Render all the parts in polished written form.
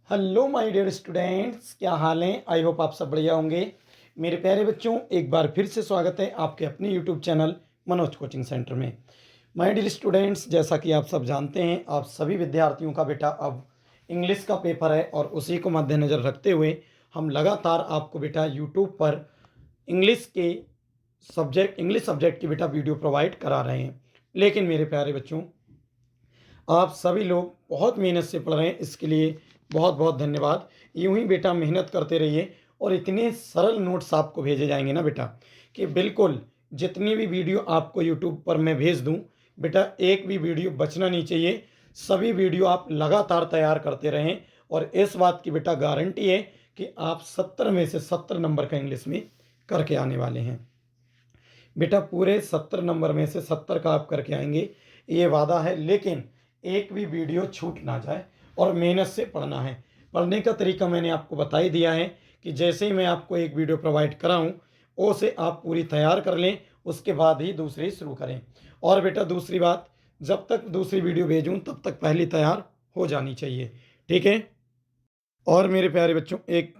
Hello my dear students, क्या हाल हैं। I hope आप सब बढ़िया होंगे। मेरे प्यारे बच्चों, एक बार फिर से स्वागत है आपके अपने YouTube channel Manoj coaching centre में। माय डियर स्टूडेंट्स, जैसा कि आप सब जानते हैं, आप सभी विद्यार्थियों का बेटा अब इंग्लिश का पेपर है और उसी को मद्देनज़र रखते हुए हम लगातार आपको बेटा यूट्यूब पर इंग्लिश सब्जेक्ट की बेटा वीडियो प्रोवाइड करा रहे हैं। लेकिन मेरे प्यारे बच्चों, आप सभी लोग बहुत मेहनत से पढ़ रहे हैं, इसके लिए बहुत बहुत धन्यवाद। यूं ही बेटा मेहनत करते रहिए और इतने सरल नोट्स आपको भेजे जाएंगे ना बेटा कि बिल्कुल जितनी भी वीडियो आपको यूट्यूब पर मैं भेज दूं बेटा, एक भी वीडियो बचना नहीं चाहिए। सभी वीडियो आप लगातार तैयार करते रहें और इस बात की बेटा गारंटी है कि आप 70 में से 70 नंबर का इंग्लिश में करके आने वाले हैं। बेटा पूरे 70 नंबर में से 70 का आप करके आएंगे, ये वादा है। लेकिन एक भी वीडियो छूट ना जाए और मेहनत से पढ़ना है। पढ़ने का तरीका मैंने आपको बता ही दिया है कि जैसे ही मैं आपको एक वीडियो प्रोवाइड कराऊं, उसे आप पूरी तैयार कर लें, उसके बाद ही दूसरी शुरू करें। और बेटा दूसरी बात, जब तक दूसरी वीडियो भेजूं तब तक पहली तैयार हो जानी चाहिए, ठीक है। और मेरे प्यारे बच्चों, एक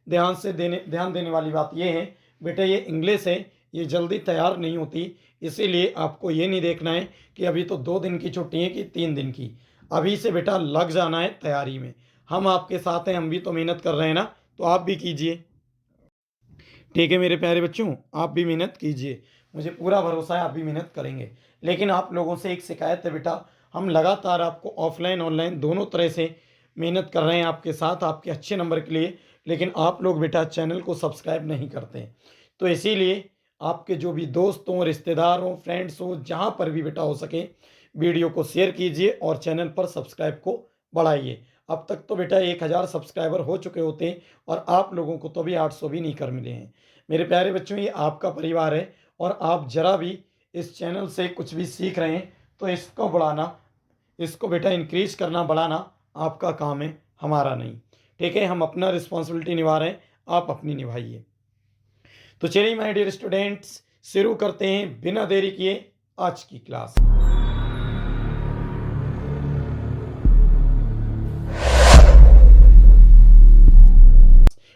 ध्यान देने वाली बात यह है बेटा, ये इंग्लिश है, ये जल्दी तैयार नहीं होती। इसीलिए आपको ये नहीं देखना है कि अभी तो 2 दिन की छुट्टी है कि 3 दिन की। अभी से बेटा लग जाना है तैयारी में। हम आपके साथ हैं, हम भी तो मेहनत कर रहे हैं ना, तो आप भी कीजिए, ठीक है मेरे प्यारे बच्चों। आप भी मेहनत कीजिए, मुझे पूरा भरोसा है आप भी मेहनत करेंगे। लेकिन आप लोगों से एक शिकायत है बेटा, हम लगातार आपको ऑफलाइन ऑनलाइन दोनों तरह से मेहनत कर रहे हैं आपके साथ, आपके अच्छे नंबर के लिए। लेकिन आप लोग बेटा चैनल को सब्सक्राइब नहीं करते हैं। तो इसीलिए आपके जो भी दोस्त हों, रिश्तेदार हों, फ्रेंड्स हों, जहाँ पर भी बेटा हो सके वीडियो को शेयर कीजिए और चैनल पर सब्सक्राइब को बढ़ाइए। अब तक तो बेटा 1000 सब्सक्राइबर हो चुके होते हैं और आप लोगों को तो अभी 800 भी नहीं कर मिले हैं। मेरे प्यारे बच्चों, ये आपका परिवार है और आप जरा भी इस चैनल से कुछ भी सीख रहे हैं तो इसको बढ़ाना, इसको बेटा इंक्रीज करना, बढ़ाना आपका काम है, हमारा नहीं, ठीक है। हम अपना रिस्पॉन्सिबिलिटी निभा रहे हैं, आप अपनी निभाइए। तो चलिए माय डियर स्टूडेंट्स, शुरू करते हैं बिना देरी किए आज की क्लास।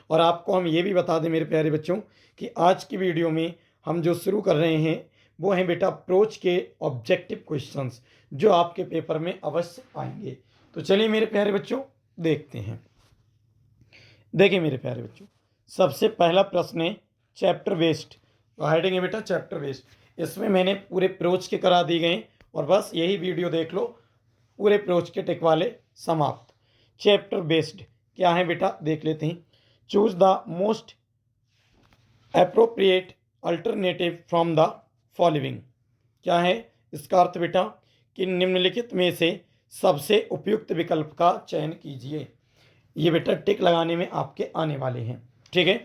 और आपको हम ये भी बता दें मेरे प्यारे बच्चों कि आज की वीडियो में हम जो शुरू कर रहे हैं वो हैं बेटा अप्रोच के ऑब्जेक्टिव क्वेश्चंस, जो आपके पेपर में अवश्य आएंगे। तो चलिए मेरे प्यारे बच्चों देखते हैं। देखिए मेरे प्यारे बच्चों, सबसे पहला प्रश्न है चैप्टर वेस्ट। तो हेडिंग है बेटा चैप्टर वेस्ट। इसमें मैंने पूरे अप्रोच के करा दिए गए और बस यही वीडियो देख लो, पूरे अप्रोच के टिक वाले समाप्त। चैप्टर बेस्ड क्या है बेटा, देख लेते हैं। Choose the most appropriate alternative from the following. क्या है इसका अर्थ बेटा कि निम्नलिखित में से सबसे उपयुक्त विकल्प का चयन कीजिए। ये बेटा टिक लगाने में आपके आने वाले हैं, ठीक है।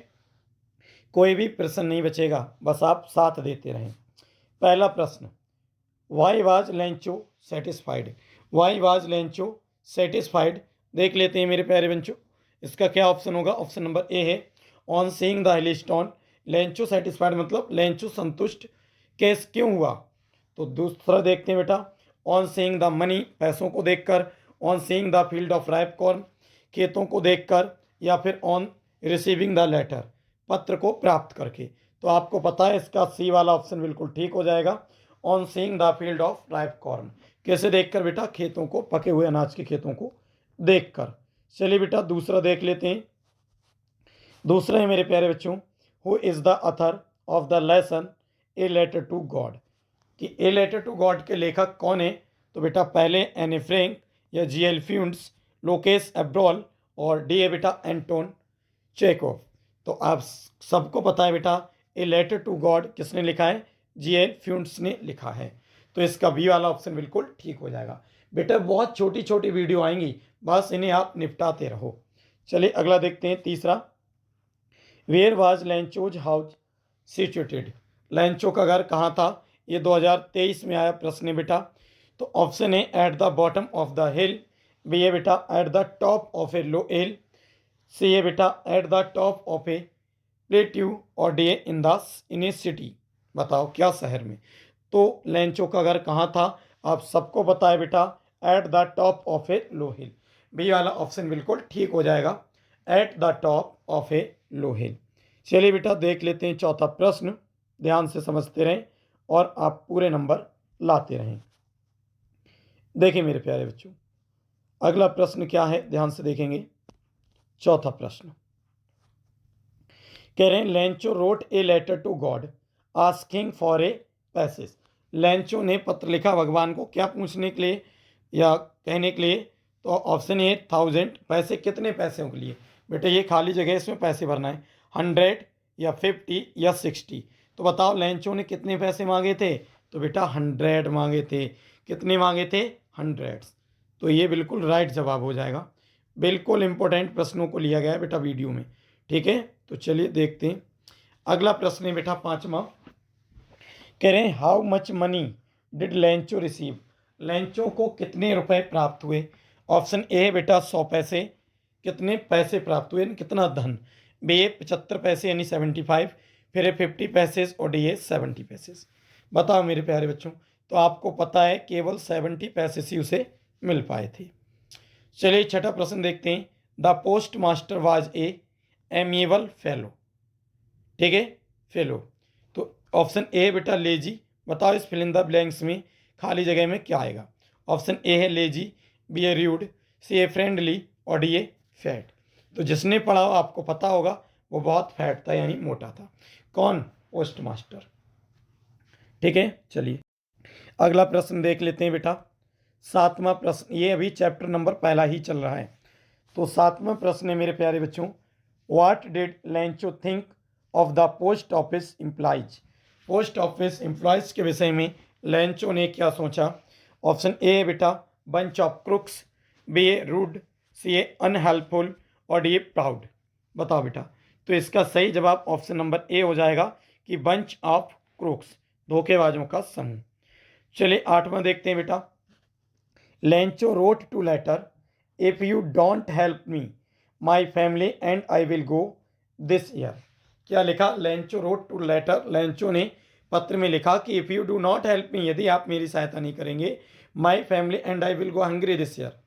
कोई भी प्रश्न नहीं बचेगा, बस आप साथ देते रहें। पहला प्रश्न, why was Lencho satisfied. Why was Lencho satisfied, देख लेते हैं मेरे प्यारे बच्चों। इसका क्या ऑप्शन होगा। ऑप्शन नंबर ए है on seeing the hailstone Lencho satisfied, मतलब लेंचो संतुष्ट कैस क्यों हुआ। तो दूसरा देखते हैं बेटा, ऑन सीइंग द मनी, पैसों को देखकर, on seeing the field of ripe corn, खेतों को देखकर, या फिर ऑन रिसीविंग द लेटर, पत्र को प्राप्त करके। तो आपको पता है इसका सी वाला ऑप्शन बिल्कुल ठीक हो जाएगा, on seeing the field of ripe corn. कैसे देखकर बेटा, खेतों को, पके हुए अनाज के खेतों को देखकर। चलिए बेटा दूसरा देख लेते हैं। दूसरा है मेरे प्यारे बच्चों, who is the author of the lesson a letter to God. कि ए लेटर टू गॉड के लेखक कौन है। तो बेटा पहले एने फ्रैंक या जी.एल. फ्यूंट्स, लोकेस एब्रॉल और डी ए बेटा एंटोन चेकोव। तो आप सबको पता है बेटा ए लेटर टू गॉड किसने लिखा है, जी.एल. फ्यूंट्स ने लिखा है। तो इसका बी वाला ऑप्शन बिल्कुल ठीक हो जाएगा। बेटा बहुत छोटी छोटी वीडियो आएंगी, बस इन्हें आप निपटाते रहो। चलिए अगला देखते हैं तीसरा, where was Lencho's house situated. Lencho का घर कहाँ था। ये 2023 में आया प्रश्न है बेटा। तो ऑप्शन है at the bottom of the hill, B है बेटा at the top of a low hill, C है बेटा at the top of a plateau, और डी इन ए सिटी। बताओ क्या शहर में। तो लेंचो का घर कहाँ था, आप सबको पता है बेटा at the top of a low hill. B वाला ऑप्शन बिल्कुल ठीक हो जाएगा, at the top of a low hill. चलिए बेटा देख लेते हैं चौथा प्रश्न, ध्यान से समझते रहें और आप पूरे नंबर लाते रहें। देखिए मेरे प्यारे बच्चों, अगला प्रश्न क्या है, ध्यान से देखेंगे। चौथा प्रश्न कह रहे हैं Lencho wrote a letter to God asking for a passage. Lencho ने पत्र लिखा भगवान को क्या पूछने के लिए या कहने के लिए, तो ऑप्शन ए 1000, पैसे कितने पैसों के लिए। बेटा ये खाली जगह, इसमें पैसे भरना है, 100 या 50 या 60। तो बताओ लेंचो ने कितने पैसे मांगे थे, तो बेटा 100 मांगे थे। कितने मांगे थे, 100। तो ये बिल्कुल राइट जवाब हो जाएगा। बिल्कुल इंपॉर्टेंट प्रश्नों को लिया गया है बेटा वीडियो में, ठीक है। तो चलिए देखते हैं अगला प्रश्न है बेटा पांचवा। कह रहे हैं how much money did Lencho receive. Lencho को कितने रुपए प्राप्त हुए। ऑप्शन ए है बेटा 100 पैसे, कितने पैसे प्राप्त हुए, कितना धन। बी ए 75 पैसे यानी 75, फिर है 50 पैसे और डी ए 70 पैसे। बताओ मेरे प्यारे बच्चों, तो आपको पता है केवल 70 पैसे ही उसे मिल पाए थे। चलिए छठा प्रश्न देखते हैं। The post master was a amiable fellow, ठीक है, फेलो। तो ऑप्शन ए बेटा लेजी। बताओ इस फिल इन द ब्लैंक्स में खाली जगह में क्या आएगा। ऑप्शन ए है lazy, B a rude, C a friendly और डी ए फैट। तो जिसने पढ़ा हो आपको पता होगा वो बहुत फैट था यानी मोटा था। कौन, पोस्ट मास्टर, ठीक है। चलिए अगला प्रश्न देख लेते हैं बेटा। सातवां प्रश्न, ये अभी चैप्टर नंबर पहला ही चल रहा है। तो सातवां प्रश्न है मेरे प्यारे बच्चों, what did Lencho think of the post office employees. Post office employees के विषय में लेंचो ने क्या सोचा। ऑप्शन ए है बेटा bunch of crooks, B a rude, C a unhelpful और डी ए प्राउड। बताओ बेटा, तो इसका सही जवाब ऑप्शन नंबर ए हो जाएगा कि बंच ऑफ क्रुक्स, धोखेबाजों का समूह। चलिए आठवां देखते हैं बेटा। Lencho wrote to letter, if you don't help me my family and I will go this year. क्या लिखा, Lencho wrote to letter, Lencho ने पत्र में लिखा कि if you do not help me, यदि आप मेरी सहायता नहीं करेंगे, my family and I will go hungry this year.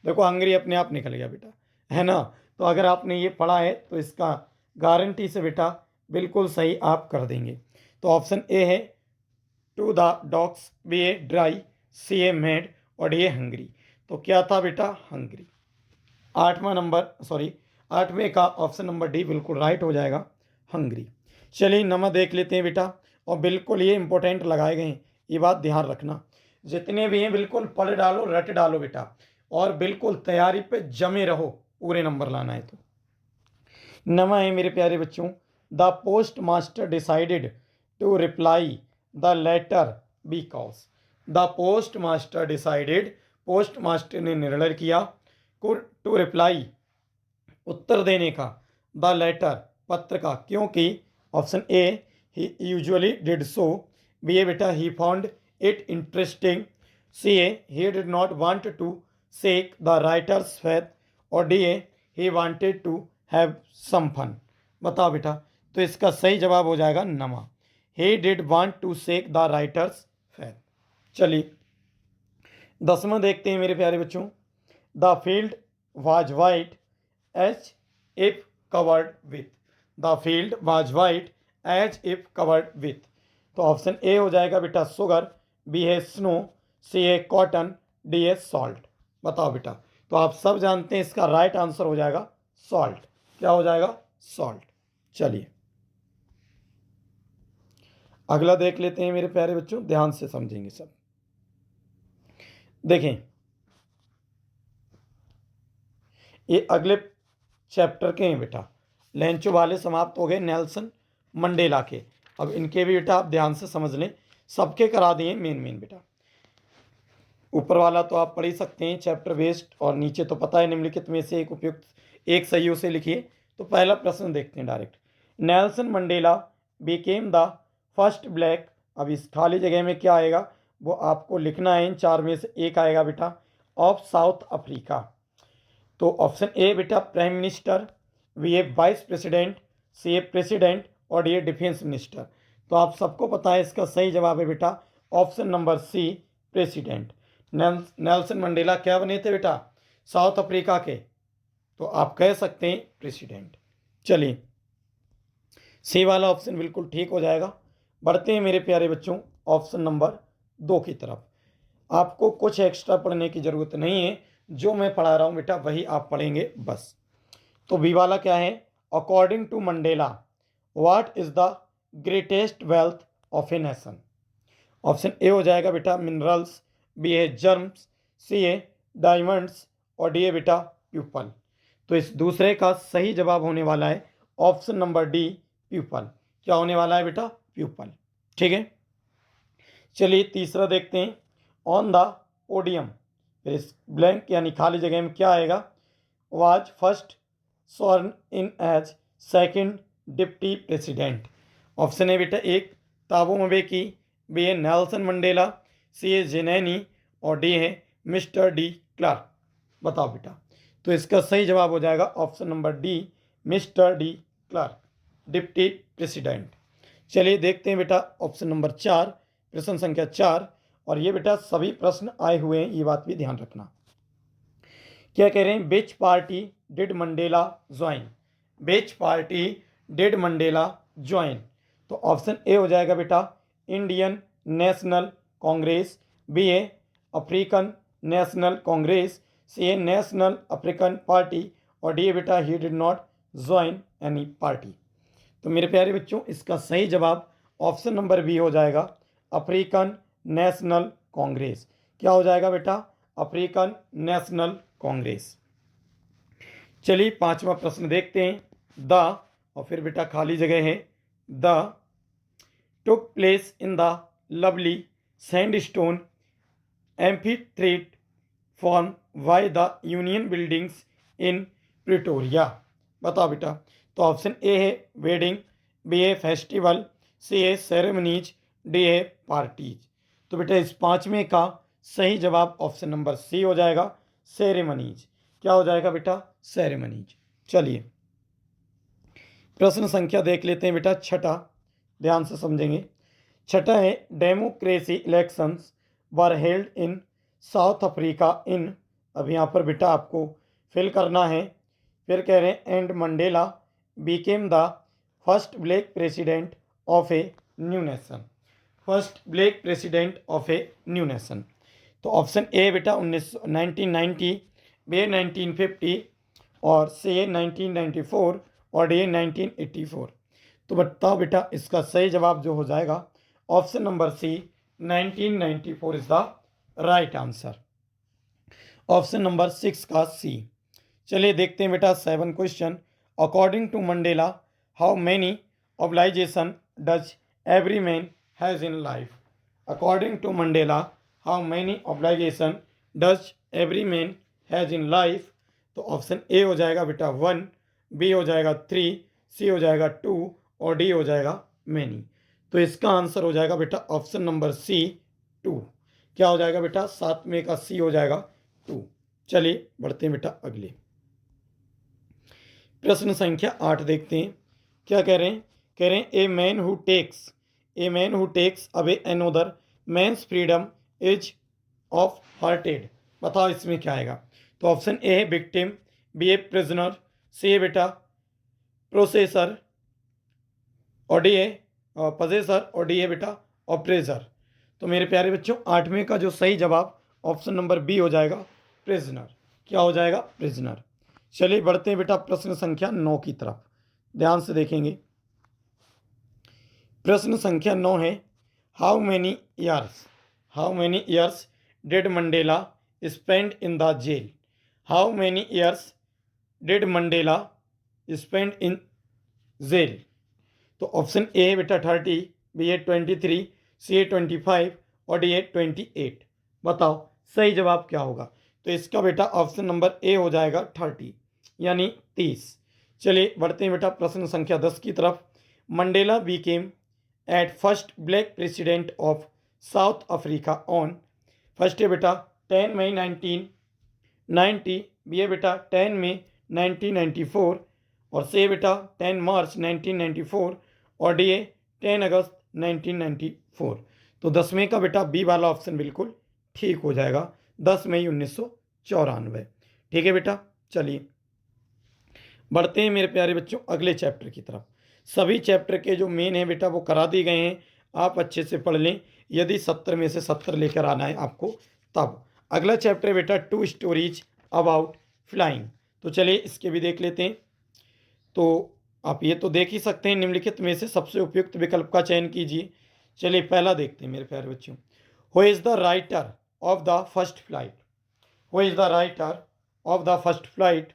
देखो हंगरी अपने आप निकल गया बेटा, है ना। तो अगर आपने ये पढ़ा है तो इसका गारंटी से बेटा बिल्कुल सही आप कर देंगे। तो ऑप्शन ए है to the dogs, B a dry, C a mad और डी ए हंगरी। तो क्या था बेटा, हंगरी। आठवें का ऑप्शन नंबर डी बिल्कुल राइट हो जाएगा, हंगरी। चलिए नमा देख लेते हैं बेटा, और बिल्कुल ये इंपॉर्टेंट लगाए गए हैं, ये बात ध्यान रखना। जितने भी हैं बिल्कुल पढ़ डालो, रट डालो बेटा, और बिल्कुल तैयारी पे जमे रहो, पूरे नंबर लाना है। तो नमा है मेरे प्यारे बच्चों, the postmaster decided to reply the letter because. The postmaster decided, postmaster ने निर्णय किया टू रिप्लाई, उत्तर देने का, द लेटर, पत्र का, क्योंकि option A he usually did so, B ए बेटा he found it interesting, C ए he did not want to shake the writer's faith और डी ए he wanted to have some fun. बताओ बेटा, तो इसका सही जवाब हो जाएगा नमा, he did want to shake the writer's faith. चलिए 10वां देखते हैं मेरे प्यारे बच्चों। The field was white as if covered with. The field was white as if covered with. तो ऑप्शन ए हो जाएगा बेटा शुगर, बी है स्नो, सी है कॉटन, डी है सॉल्ट। बताओ बेटा, तो आप सब जानते हैं इसका राइट आंसर हो जाएगा सॉल्ट। क्या हो जाएगा, सॉल्ट। चलिए अगला देख लेते हैं मेरे प्यारे बच्चों, ध्यान से समझेंगे सब। देखें ये अगले चैप्टर के हैं बेटा, लेंचो वाले समाप्त हो गए, नेल्सन मंडेला के। अब इनके भी बेटा आप ध्यान से समझ लें, सबके करा दिए मेन बेटा। ऊपर वाला तो आप पढ़ ही सकते हैं चैप्टर बेस्ड, और नीचे तो पता है निम्नलिखित में से एक उपयुक्त, एक सही उसे लिखिए। तो पहला प्रश्न देखते हैं direct. Nelson Mandela became the first black. अब इस खाली जगह में क्या आएगा वो आपको लिखना है, इन चार में से एक आएगा बेटा, ऑफ साउथ अफ्रीका। तो ऑप्शन ए बेटा प्राइम मिनिस्टर, बी ए वाइस प्रेसिडेंट, सी ए प्रेसिडेंट और डी ए डिफेंस मिनिस्टर। तो आप सबको पता है इसका सही जवाब है बेटा option number C, president. Nelson Mandela क्या बने थे बेटा, साउथ अफ्रीका के, तो आप कह सकते हैं प्रेसिडेंट। चलिए, सी वाला ऑप्शन बिल्कुल ठीक हो जाएगा। बढ़ते हैं मेरे प्यारे बच्चों ऑप्शन नंबर 2 की तरफ। आपको कुछ एक्स्ट्रा पढ़ने की ज़रूरत नहीं है, जो मैं पढ़ा रहा हूँ बेटा वही आप पढ़ेंगे बस। तो बी वाला क्या है? According to Mandela what is the greatest wealth of a nation? Option A हो जाएगा बेटा मिनरल्स, बी है जर्म्स, सी है डायमंड्स और डी है बेटा प्यूपल। तो इस दूसरे का सही जवाब होने वाला है ऑप्शन नंबर डी प्यूपल। क्या होने वाला है बेटा? प्यूपल। ठीक है, चलिए तीसरा देखते हैं। ऑन द पोडियम, फिर इस ब्लैंक यानी खाली जगह में क्या आएगा? Was first sworn in as second deputy president. Option है बेटा एक ताबो म्बेकी, बी है नेल्सन मंडेला, सी है जेनेनी और डी है मिस्टर डी क्लार्क। बताओ बेटा, तो इसका सही जवाब हो जाएगा option number D mister de Klerk, deputy president. चलिए देखते हैं बेटा ऑप्शन नंबर 4, प्रश्न संख्या 4, और ये बेटा सभी प्रश्न आए हुए हैं, ये बात भी ध्यान रखना। क्या कह रहे हैं? विच party did Mandela join? Which party did Mandela join? तो ऑप्शन ए हो जाएगा बेटा इंडियन नेशनल कांग्रेस, बी ए अफ्रीकन नेशनल कांग्रेस, सी ए नेशनल अफ्रीकन पार्टी और डी ए बेटा ही did not join any party. तो मेरे प्यारे बच्चों इसका सही जवाब ऑप्शन नंबर बी हो जाएगा अफ्रीकन नेशनल कांग्रेस। क्या हो जाएगा बेटा? African national Congress. चलिए पांचवा प्रश्न देखते हैं। द, और फिर बेटा खाली जगह है, the took place in the lovely sandstone amphitheatre formed by the Union Buildings in Pretoria. बताओ बेटा, तो ऑप्शन ए है वेडिंग, बी है फेस्टिवल, सी है सेरेमनीज, डी है पार्टीज। तो बेटा इस पांचवें का सही जवाब ऑप्शन नंबर सी हो जाएगा सेरेमनीज। क्या हो जाएगा बेटा? सेरेमनीज। चलिए प्रश्न संख्या देख लेते हैं बेटा छठा, ध्यान से समझेंगे। छठा है democracy elections were held in south Africa in, अब यहाँ पर बेटा आपको फिल करना है। फिर कह रहे हैं and Mandela became the first black president of a new nation, first black president of a new nation. तो ऑप्शन ए बेटा 1990, बी 1950 और सी 1994 और डी 1984। तो बताओ बेटा इसका सही जवाब जो हो जाएगा option number C 1994 is the right answer. Option number 6 का सी। चलिए देखते हैं बेटा 7 question. According to Mandela how many obligation does every man has in life? According to Mandela how many obligation does every man has in life? तो option A हो जाएगा बेटा 1, B हो जाएगा 3, सी हो जाएगा 2 और डी हो जाएगा मैनी। तो इसका आंसर हो जाएगा बेटा ऑप्शन नंबर सी 2। क्या हो जाएगा बेटा? 7 में का सी हो जाएगा 2। चलिए बढ़ते हैं बेटा अगले प्रश्न संख्या 8 देखते हैं। क्या कह रहे हैं? कह रहे हैं a man who takes away another man's freedom is of hearted. बताओ इसमें क्या आएगा? तो ऑप्शन ए है victim, B a prisoner, C है बेटा प्रोसेसर और डी है पजेसर और डी है बेटा ऑपरेसर। तो मेरे प्यारे बच्चों 8वें का जो सही जवाब ऑप्शन नंबर बी हो जाएगा प्रिजनर। क्या हो जाएगा? प्रिजनर। चलिए बढ़ते हैं बेटा प्रश्न संख्या 9 की तरफ, ध्यान से देखेंगे। प्रश्न संख्या 9 है how many years did Mandela spend in the jail? How many years did Mandela spend in jail? तो ऑप्शन ए है बेटा 30, बी है 23, सी है 25 और डी है 28। बताओ सही जवाब क्या होगा? तो इसका बेटा ऑप्शन नंबर ए हो जाएगा 30 यानी 30। चलिए बढ़ते हैं बेटा प्रश्न संख्या 10 की तरफ। Mandela Beckham at first black president of south Africa on, first है बेटा 10 मई 1990, बी है बेटा 10 मई 1994 और सी है बेटा 10 मार्च 1994 और डी है 10 अगस्त 1994। तो 10वें का बेटा बी वाला ऑप्शन बिल्कुल ठीक हो जाएगा, 10 मई 1994। ठीक है बेटा, चलिए बढ़ते हैं मेरे प्यारे बच्चों अगले चैप्टर की तरफ। सभी चैप्टर के जो मेन है बेटा वो करा दी गए हैं, आप अच्छे से पढ़ लें, यदि 70 में से 70 लेकर आना है आपको तब। अगला चैप्टर है बेटा टू स्टोरीज अबाउट फ्लाइंग। तो चलिए इसके भी देख लेते हैं। तो आप ये तो देख ही सकते हैं, निम्नलिखित में से सबसे उपयुक्त विकल्प का चयन कीजिए। चलिए पहला देखते हैं मेरे प्यारे बच्चों, who is the writer of the first flight. Who is the writer of the first flight.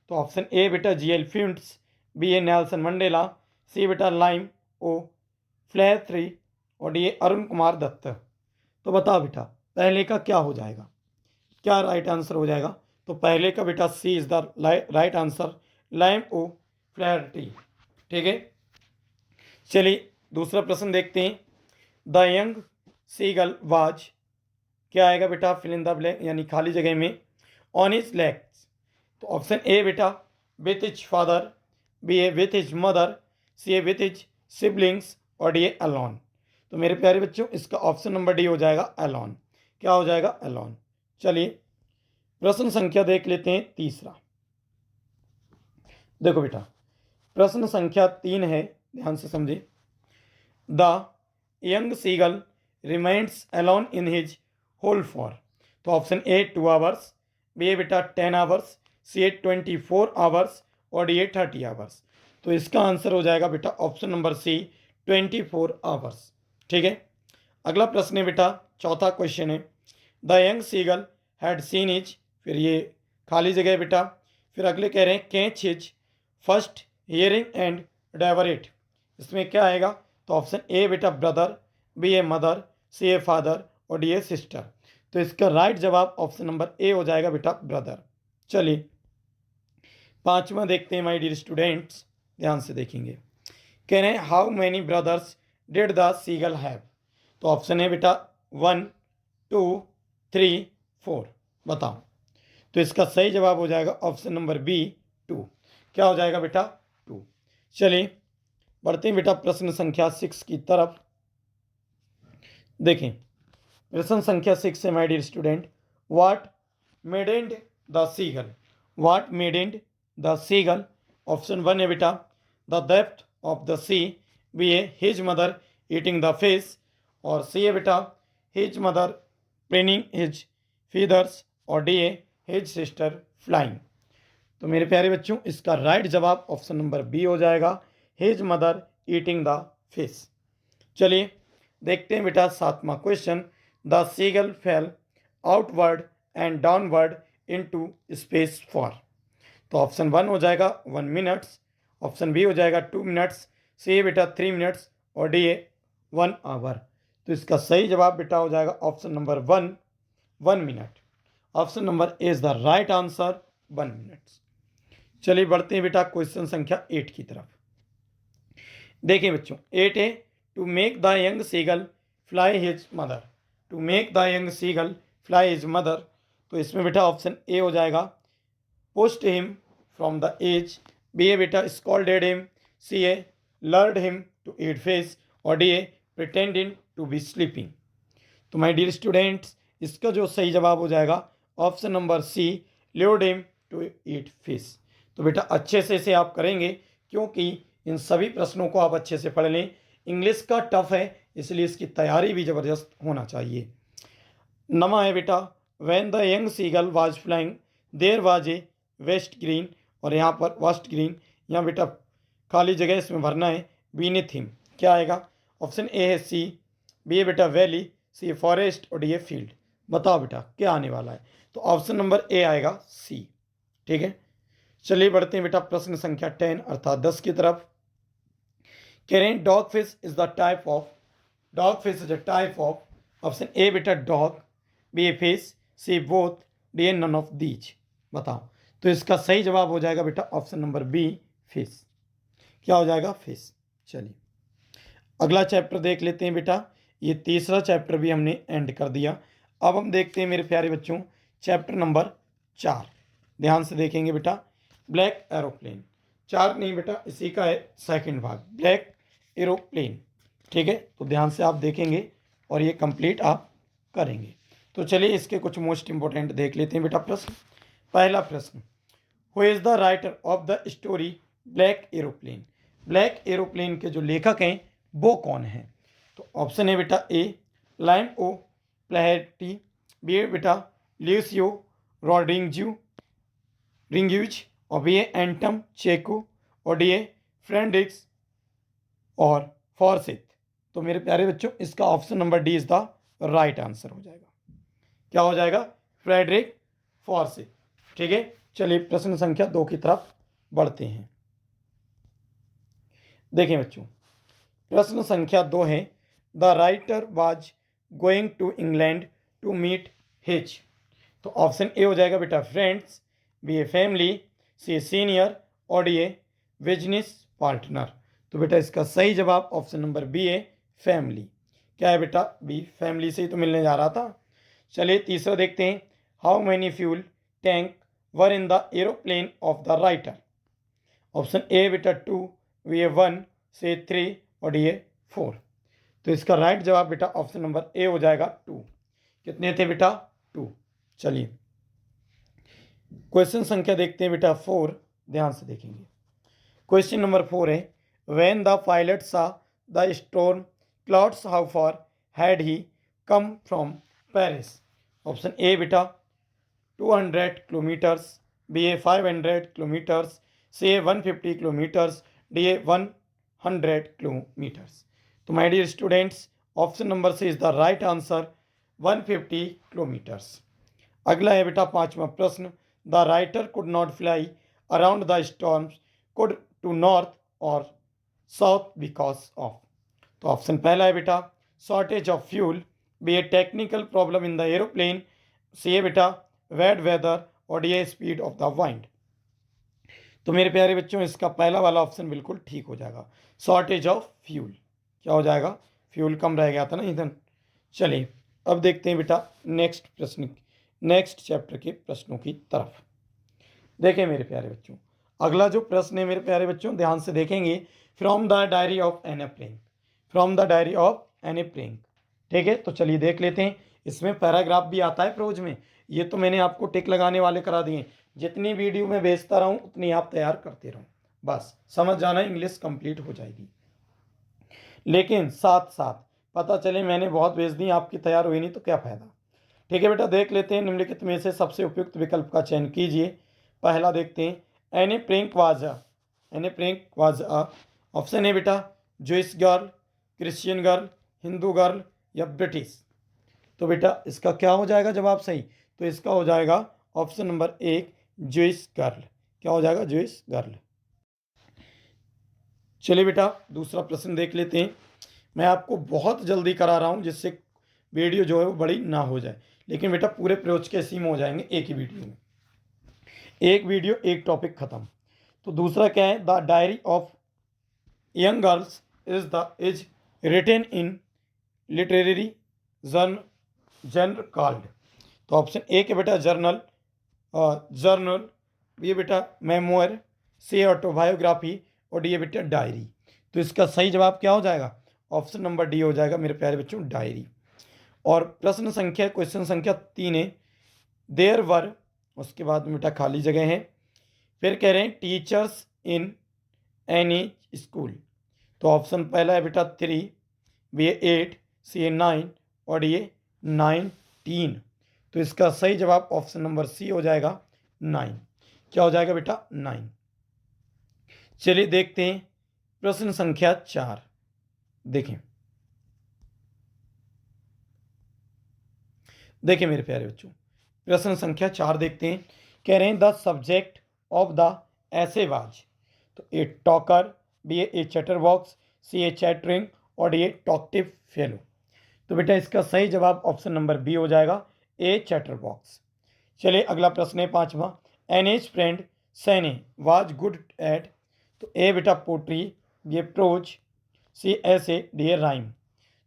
तो ऑप्शन ए बेटा जी.एल. फ्यूंट्स, बी ए नेल्सन मंडेला, सी बेटा लाइम ओ फ्लेथरी और डी अरुण कुमार दत्त। तो बताओ बेटा पहले का क्या हो जाएगा, क्या राइट आंसर हो जाएगा। तो पहले का बेटा सी इज द राइट आंसर, लाइम ओ फ्लैरिटी। ठीक है, चलिए दूसरा प्रश्न देखते हैं। द यंग सीगल वाज, क्या आएगा बेटा फिल इन द ब्लैंक यानी खाली जगह में, ऑन हिज लेग्स। तो ऑप्शन ए बेटा with his father, B a with his mother, C a with his siblings और डी ए अलॉन। तो मेरे प्यारे बच्चों इसका ऑप्शन नंबर डी हो जाएगा अलॉन। क्या हो जाएगा अलॉन। चलिए प्रश्न संख्या देख लेते हैं तीसरा। देखो बेटा प्रश्न संख्या 3 है, ध्यान से समझिए। The young seagull reminds alone in his hole for. तो ऑप्शन ए 2 आवर्स, बी ए बेटा 10 आवर्स, सी ए 24 आवर्स और डी ए 30 आवर्स। तो इसका आंसर हो जाएगा बेटा ऑप्शन नंबर सी 24 आवर्स। ठीक है, अगला प्रश्न है बेटा चौथा क्वेश्चन है। The young seagull had seen his, फिर ये खाली जगह बेटा, फिर अगले कह रहे हैं catch his first herring and devour it. इसमें क्या आएगा। तो ऑप्शन ए बेटा brother, B a mother, C a father और डी ए सिस्टर। तो इसका राइट जवाब ऑप्शन नंबर ए हो जाएगा बेटा ब्रदर। चलिए पांचवा देखते हैं माय डियर स्टूडेंट्स, ध्यान से देखेंगे। कह रहे हैं how many brothers did the seagull have. तो ऑप्शन है बेटा 1 2 3 4, बताओ। तो इसका सही जवाब हो जाएगा ऑप्शन नंबर बी 2। क्या हो जाएगा बेटा 2। चलिए बढ़ते हैं बेटा प्रश्न संख्या 6 की तरफ। देखें प्रश्न संख्या 6 है my dear student. What maddened the seagull. What maddened the seagull. Option 1 है बेटा the depth of the sea, B ए his mother eating the fish और सी ए बेटा his mother preening his feathers और डी ए हिज सिस्टर फ्लाइंग। तो मेरे प्यारे बच्चों इसका राइट जवाब ऑप्शन नंबर बी हो जाएगा his mother eating the fish. चलिए देखते हैं बेटा सातवां question. The seagull fell outward and downward into space for. तो ऑप्शन 1 हो जाएगा 1 मिनट्स, ऑप्शन बी हो जाएगा 2 मिनट्स, सी बेटा 3 मिनट्स और डी ए 1 आवर। तो इसका सही जवाब बेटा हो जाएगा option number 1 minute. Option number A is the right answer 1 minutes. चलिए बढ़ते हैं बेटा क्वेश्चन संख्या 8 की तरफ। देखिए बच्चों 8 है to make the young seagull fly his mother. To make the young seagull fly his mother. तो इसमें बेटा ऑप्शन ए हो जाएगा pushed him from the edge, B ए बेटा स्कॉल्डेड हिम, सी ए lured him to eat fish और D ए pretending to be sleeping. तो माय डियर स्टूडेंट्स इसका जो सही जवाब हो जाएगा option number C lured him to eat fish. तो बेटा अच्छे से इसे आप करेंगे क्योंकि इन सभी प्रश्नों को आप अच्छे से पढ़ लें। इंग्लिश का टफ है इसलिए इसकी तैयारी भी ज़बरदस्त होना चाहिए। नमा है बेटा when the young seagull was flying there was a vast green और यहाँ पर वेस्ट ग्रीन, यहाँ बेटा खाली जगह इसमें भरना है बीनीथ हिम। क्या आएगा। ऑप्शन ए है सी, बी ए बेटा वैली, सी ए फॉरेस्ट और डी ए फील्ड। बताओ बेटा क्या आने वाला है। तो ऑप्शन नंबर ए आएगा सी। ठीक है, चलिए बढ़ते हैं बेटा प्रश्न संख्या 10 अर्थात 10 की तरफ। कह रहे हैं dog fish is the type of, dog fish is a type of. Option A बेटा डॉग, बी ए फिश, सी बोथ, डी ए नन ऑफ दीज। बताओ। तो इसका सही जवाब हो जाएगा बेटा ऑप्शन नंबर बी फिश। क्या हो जाएगा फिश। चलिए अगला चैप्टर देख लेते हैं बेटा। ये तीसरा चैप्टर भी हमने एंड कर दिया। अब हम देखते हैं मेरे प्यारे बच्चों चैप्टर नंबर 4। ध्यान से देखेंगे बेटा ब्लैक एरोप्लेन। 4 नहीं बेटा इसी का है सेकंड भाग ब्लैक एरोप्लेन। ठीक है, तो ध्यान से आप देखेंगे और ये कंप्लीट आप करेंगे। तो चलिए इसके कुछ मोस्ट इंपॉर्टेंट देख लेते हैं बेटा प्रश्न। पहला प्रश्न, who is the writer of the story black aeroplane. Black aeroplane के जो लेखक हैं वो कौन है? तो ऑप्शन है बेटा ए लाइम ओ प्लेहटी, बी है बेटा ल्यूसियो रिंग्यूज, और बी है एंटम चेको, और डी है फ्रेंड्रिक्स और फॉर्सिथ। तो मेरे प्यारे बच्चों इसका option number D is the right answer हो जाएगा। क्या हो जाएगा? फ्रेडरिक फॉर्सिथ। ठीक है, चलिए प्रश्न संख्या 2 की तरफ बढ़ते हैं। देखें बच्चों, प्रश्न संख्या 2 है, the writer was going to England to meet his. तो ऑप्शन ए हो जाएगा बेटा friends, B a family, C a senior, और डी ए बिजनेस पार्टनर। तो बेटा इसका सही जवाब ऑप्शन नंबर बी है फैमिली। क्या है बेटा? बी फैमिली से ही तो मिलने जा रहा था। चलिए तीसरा देखते हैं, how many fuel tank were in the aeroplane of the writer. Option A बेटा 2, बी ए 1, सी 3, और डी ए 4। तो इसका राइट जवाब बेटा ऑप्शन नंबर ए हो जाएगा 2। कितने थे बेटा? 2। चलिए क्वेश्चन संख्या देखते हैं बेटा 4, ध्यान से देखेंगे। क्वेश्चन नंबर 4 है, when the pilot saw the storm clouds how far had he come from Paris. Option A बेटा 200 किलोमीटर्स, बी ए 500 किलोमीटर्स, सी ए 150 किलोमीटर्स, डी ए 100 किलोमीटर्स। तो my dear students option number C is the right answer 150 kilometres. अगला है बेटा 5वां प्रश्न, the writer could not fly around the storms could to north और साउथ बिकॉज ऑफ। तो ऑप्शन पहला है बेटा shortage of fuel, B a technical problem in the aeroplane, C ए बेटा वेड वेदर, और डी ए स्पीड ऑफ द वाइंड। तो मेरे प्यारे बच्चों इसका पहला वाला ऑप्शन बिल्कुल ठीक हो जाएगा, शॉर्टेज ऑफ फ्यूल। क्या हो जाएगा? फ्यूल कम रह गया था ना ईंधन। चलिए अब देखते हैं बेटा नेक्स्ट प्रश्न, नेक्स्ट चैप्टर के प्रश्नों की तरफ। देखें मेरे प्यारे बच्चों, अगला जो प्रश्न है मेरे प्यारे बच्चों ध्यान से देखेंगे, from the diary of Anne a Frank. From the diary of Anne a Frank. ठीक है, तो चलिए देख लेते हैं। इसमें पैराग्राफ भी आता है प्रोज में, ये तो मैंने आपको टिक लगाने वाले करा दिए। जितनी वीडियो मैं भेजता रहूँ उतनी आप तैयार करते रहूँ, बस समझ जाना, इंग्लिश कंप्लीट हो जाएगी। लेकिन साथ साथ पता चले मैंने बहुत भेज दी, आपकी तैयार हुई नहीं तो क्या फ़ायदा। ठीक है बेटा, देख लेते हैं निम्नलिखित में से सबसे उपयुक्त विकल्प का चयन कीजिए। पहला देखते हैं, Anne Frank was a, Anne Frank was a. Option है बेटा Jewish girl, Christian girl, Hindu girl या ब्रिटिश। तो बेटा इसका क्या हो जाएगा जवाब सही? तो इसका हो जाएगा ऑप्शन नंबर 1 जूइश गर्ल। क्या हो जाएगा? Jewish girl. चलिए बेटा दूसरा प्रश्न देख लेते हैं। मैं आपको बहुत जल्दी करा रहा हूँ जिससे वीडियो जो है वो बड़ी ना हो जाए, लेकिन बेटा पूरे प्रयोज के सीम हो जाएंगे एक ही वीडियो में, एक वीडियो एक टॉपिक खत्म। तो दूसरा क्या है, the diary of young girls is written in literary journal called. तो ऑप्शन ए के बेटा जर्नल, जर्नल, ये बेटा मेमोयर, सी ऑटोबायोग्राफी, और डी ये बेटा डायरी। तो इसका सही जवाब क्या हो जाएगा? ऑप्शन नंबर डी हो जाएगा मेरे प्यारे बच्चों, डायरी। और प्रश्न संख्या क्वेश्चन संख्या 3 है, देयर वर, उसके बाद में बेटा खाली जगह है, फिर कह रहे हैं टीचर्स इन एनी स्कूल। तो ऑप्शन पहला है बेटा 3, बी ए 8, सी ए 9, और डी ए 19। तो इसका सही जवाब ऑप्शन नंबर सी हो जाएगा 9। क्या हो जाएगा बेटा? 9। चलिए देखते हैं प्रश्न संख्या 4। देखें देखिए मेरे प्यारे बच्चों, प्रश्न संख्या 4 देखते हैं। कह रहे हैं द सब्जेक्ट ऑफ द ऐसे वाज। तो ए टॉकर, बी ए चैटर बॉक्स, सी ए चैटरिंग, और डी ए टॉकटिव फेलो। तो बेटा इसका सही जवाब ऑप्शन नंबर बी हो जाएगा, ए चैटर बॉक्स। चलिए अगला प्रश्न है 5वां, Anne's friend Sanne was good at. तो ए बेटा पोट्री, बी ए प्रोज, सी ऐसे, डी ए राइम।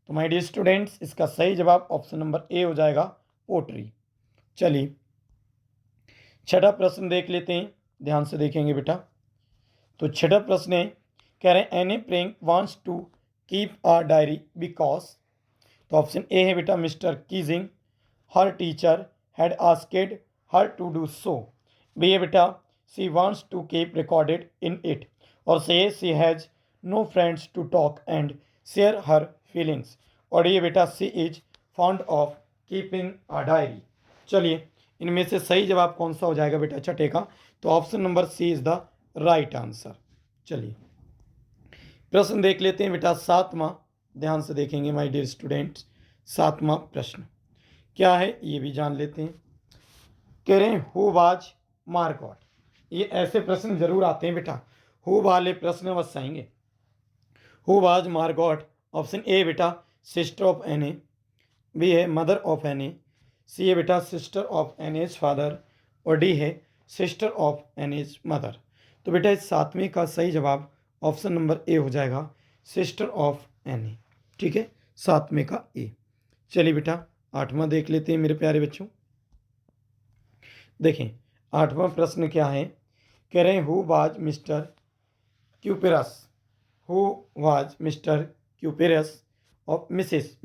तो माय डियर स्टूडेंट्स इसका सही जवाब ऑप्शन नंबर ए हो जाएगा, पोट्री। चलिए छठा प्रश्न देख लेते हैं, ध्यान से देखेंगे बेटा। तो छठा प्रश्न है, कह रहे हैं Anne Frank wants to keep a diary because. तो ऑप्शन ए है बेटा Mr Keesing, her teacher had asked her to do so, B है बेटा she wants to keep recorded in it, और से she has no friends to talk and share her feelings, और ये बेटा सी is fond of keeping a diary. चलिए इनमें से सही जवाब कौन सा हो जाएगा बेटा छठे का, तो option number C is the right answer. चलिए प्रश्न देख लेते हैं बेटा सातवां, ध्यान से देखेंगे माय डियर स्टूडेंट्स। सातवां प्रश्न क्या है ये भी जान लेते हैं। कह रहे हैं हु वाज मार्गॉट, ये ऐसे प्रश्न जरूर आते हैं बेटा, हु वाले प्रश्न अवश्य आएंगे। हु वाज मार्गॉट, ऑप्शन ए बेटा सिस्टर ऑफ एने, बी है मदर ऑफ एने, सी है बेटा सिस्टर ऑफ एनेज फादर, और डी है सिस्टर ऑफ एनेज मदर। तो बेटा इस सातवें का सही जवाब ऑप्शन नंबर ए हो जाएगा, सिस्टर ऑफ एने। ठीक है, सातवें का ए। चलिए बेटा आठवां देख लेते हैं मेरे प्यारे बच्चों। देखें आठवां प्रश्न क्या है, कह रहे हैं who was Mr Kuperus, who was Mr Kuperus और मिसेस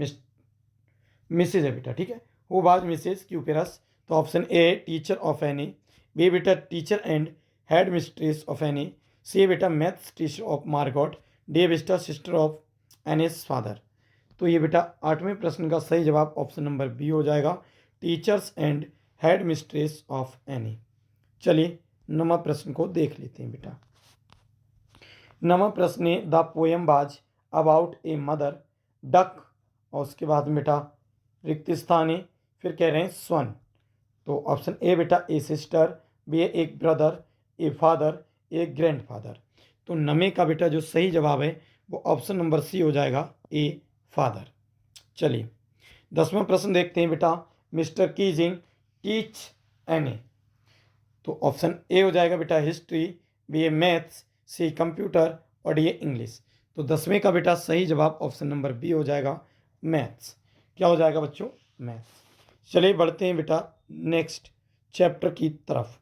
मिसेज है बेटा। ठीक है, हु वाज मिसेस क्यूपेरस, तो option A teacher of Anne, B बेटा teacher and head mistress of Anne, C बेटा maths teacher of Margot, D बेटा sister of Anne's father. तो ये बेटा आठवें प्रश्न का सही जवाब ऑप्शन नंबर बी हो जाएगा, teachers and head mistress of any. चलिए नवा प्रश्न को देख लेते हैं बेटा। नवा प्रश्न है the poem was about a mother duck, और उसके बाद में बेटा रिक्त स्थान है, फिर कह रहे हैं सन। तो ऑप्शन ए बेटा ए सिस्टर, बी ए एक brother, a father, A grand father. तो नमे का बेटा जो सही जवाब है वो ऑप्शन नंबर सी हो जाएगा, ए फादर। चलिए 10वां प्रश्न देखते हैं बेटा, मिस्टर कीजिंग टीच एनी, तो ऑप्शन ए हो जाएगा बेटा हिस्ट्री, बी ए मैथ्स, सी कंप्यूटर, और डी ए इंग्लिश। तो 10वें का बेटा सही जवाब ऑप्शन नंबर बी हो जाएगा, मैथ्स। क्या हो जाएगा बच्चों, मैथ्स। चलिए बढ़ते हैं बेटा नेक्स्ट चैप्टर की तरफ।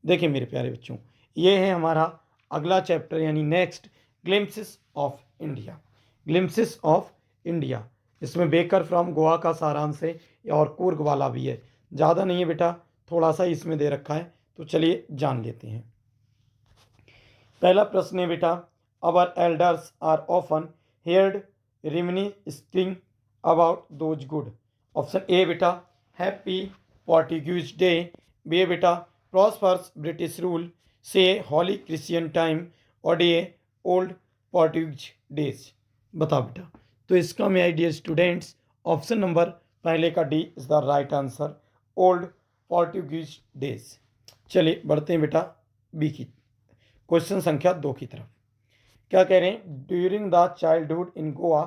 देखिए मेरे प्यारे बच्चों, ये है हमारा अगला चैप्टर यानी next, glimpses of India. Glimpses of India, इसमें बेकर फ्रॉम गोवा का सारांश है और कूर्ग वाला भी है, ज़्यादा नहीं है बेटा, थोड़ा सा इसमें दे रखा है। तो चलिए जान लेते हैं। पहला प्रश्न है बेटा, our elders are often heard reminiscing about those good. Option A बेटा हैप्पी पोर्टुगीज डे, बी बेटा prosperous British rule, C holy Christian time, और डी ओल्ड पोर्टुगीज डेज। बताओ बेटा। तो इसका मेरे डियर स्टूडेंट्स ऑप्शन नंबर पहले का D is the right answer, old Portuguese days. चलिए बढ़ते हैं बेटा बी की क्वेश्चन संख्या 2 की तरफ। क्या कह रहे हैं, during the childhood in Goa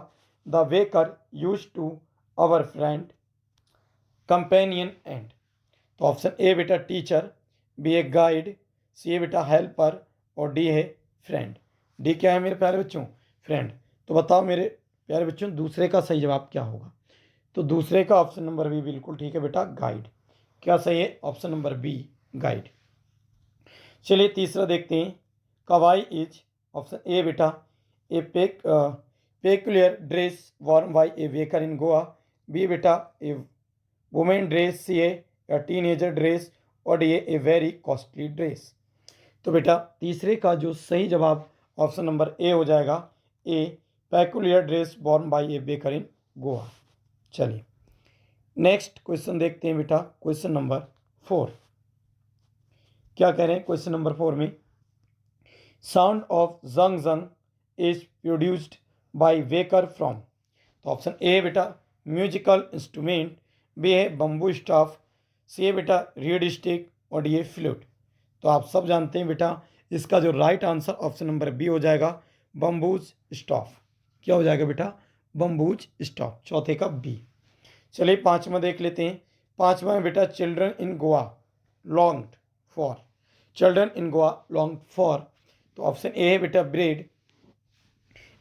the baker used to our friend companion and. तो ऑप्शन ए बेटा teacher, B a guide, C ए बेटा हेल्पर, और डी है फ्रेंड। डी क्या है मेरे प्यारे बच्चों, फ्रेंड। तो बताओ मेरे प्यारे बच्चों दूसरे का सही जवाब क्या होगा। तो दूसरे का ऑप्शन नंबर बी बिल्कुल ठीक है बेटा, गाइड। क्या सही है, ऑप्शन नंबर बी गाइड। चलिए तीसरा देखते हैं, कवाई इज, ऑप्शन ए बेटा a peculiar dress worn by a baker in Goa, B बेटा a women dress, C a teenager dress, और D a very costly dress. तो बेटा तीसरे का जो सही जवाब ऑप्शन नंबर ए हो जाएगा, a peculiar dress worn by a baker in Goa. चलिए नेक्स्ट क्वेश्चन देखते हैं बेटा, क्वेश्चन नंबर 4। क्या कह रहे हैं क्वेश्चन नंबर 4 में, साउंड ऑफ जंग जंग is produced by baker from. तो ऑप्शन ए बेटा म्यूजिकल इंस्ट्रूमेंट, बी है बम्बू स्टाफ, सी है बेटा रीड स्टिक, और डी है फ्लूट। तो आप सब जानते हैं बेटा इसका जो right answer option number B हो जाएगा, बम्बूज स्टाफ। क्या हो जाएगा बेटा, बम्बूज स्टाफ, चौथे का बी। चलिए पांचवा देख लेते हैं। पांचवा है बेटा children in Goa longed for, children in Goa long for. तो ऑप्शन ए है बेटा ब्रेड,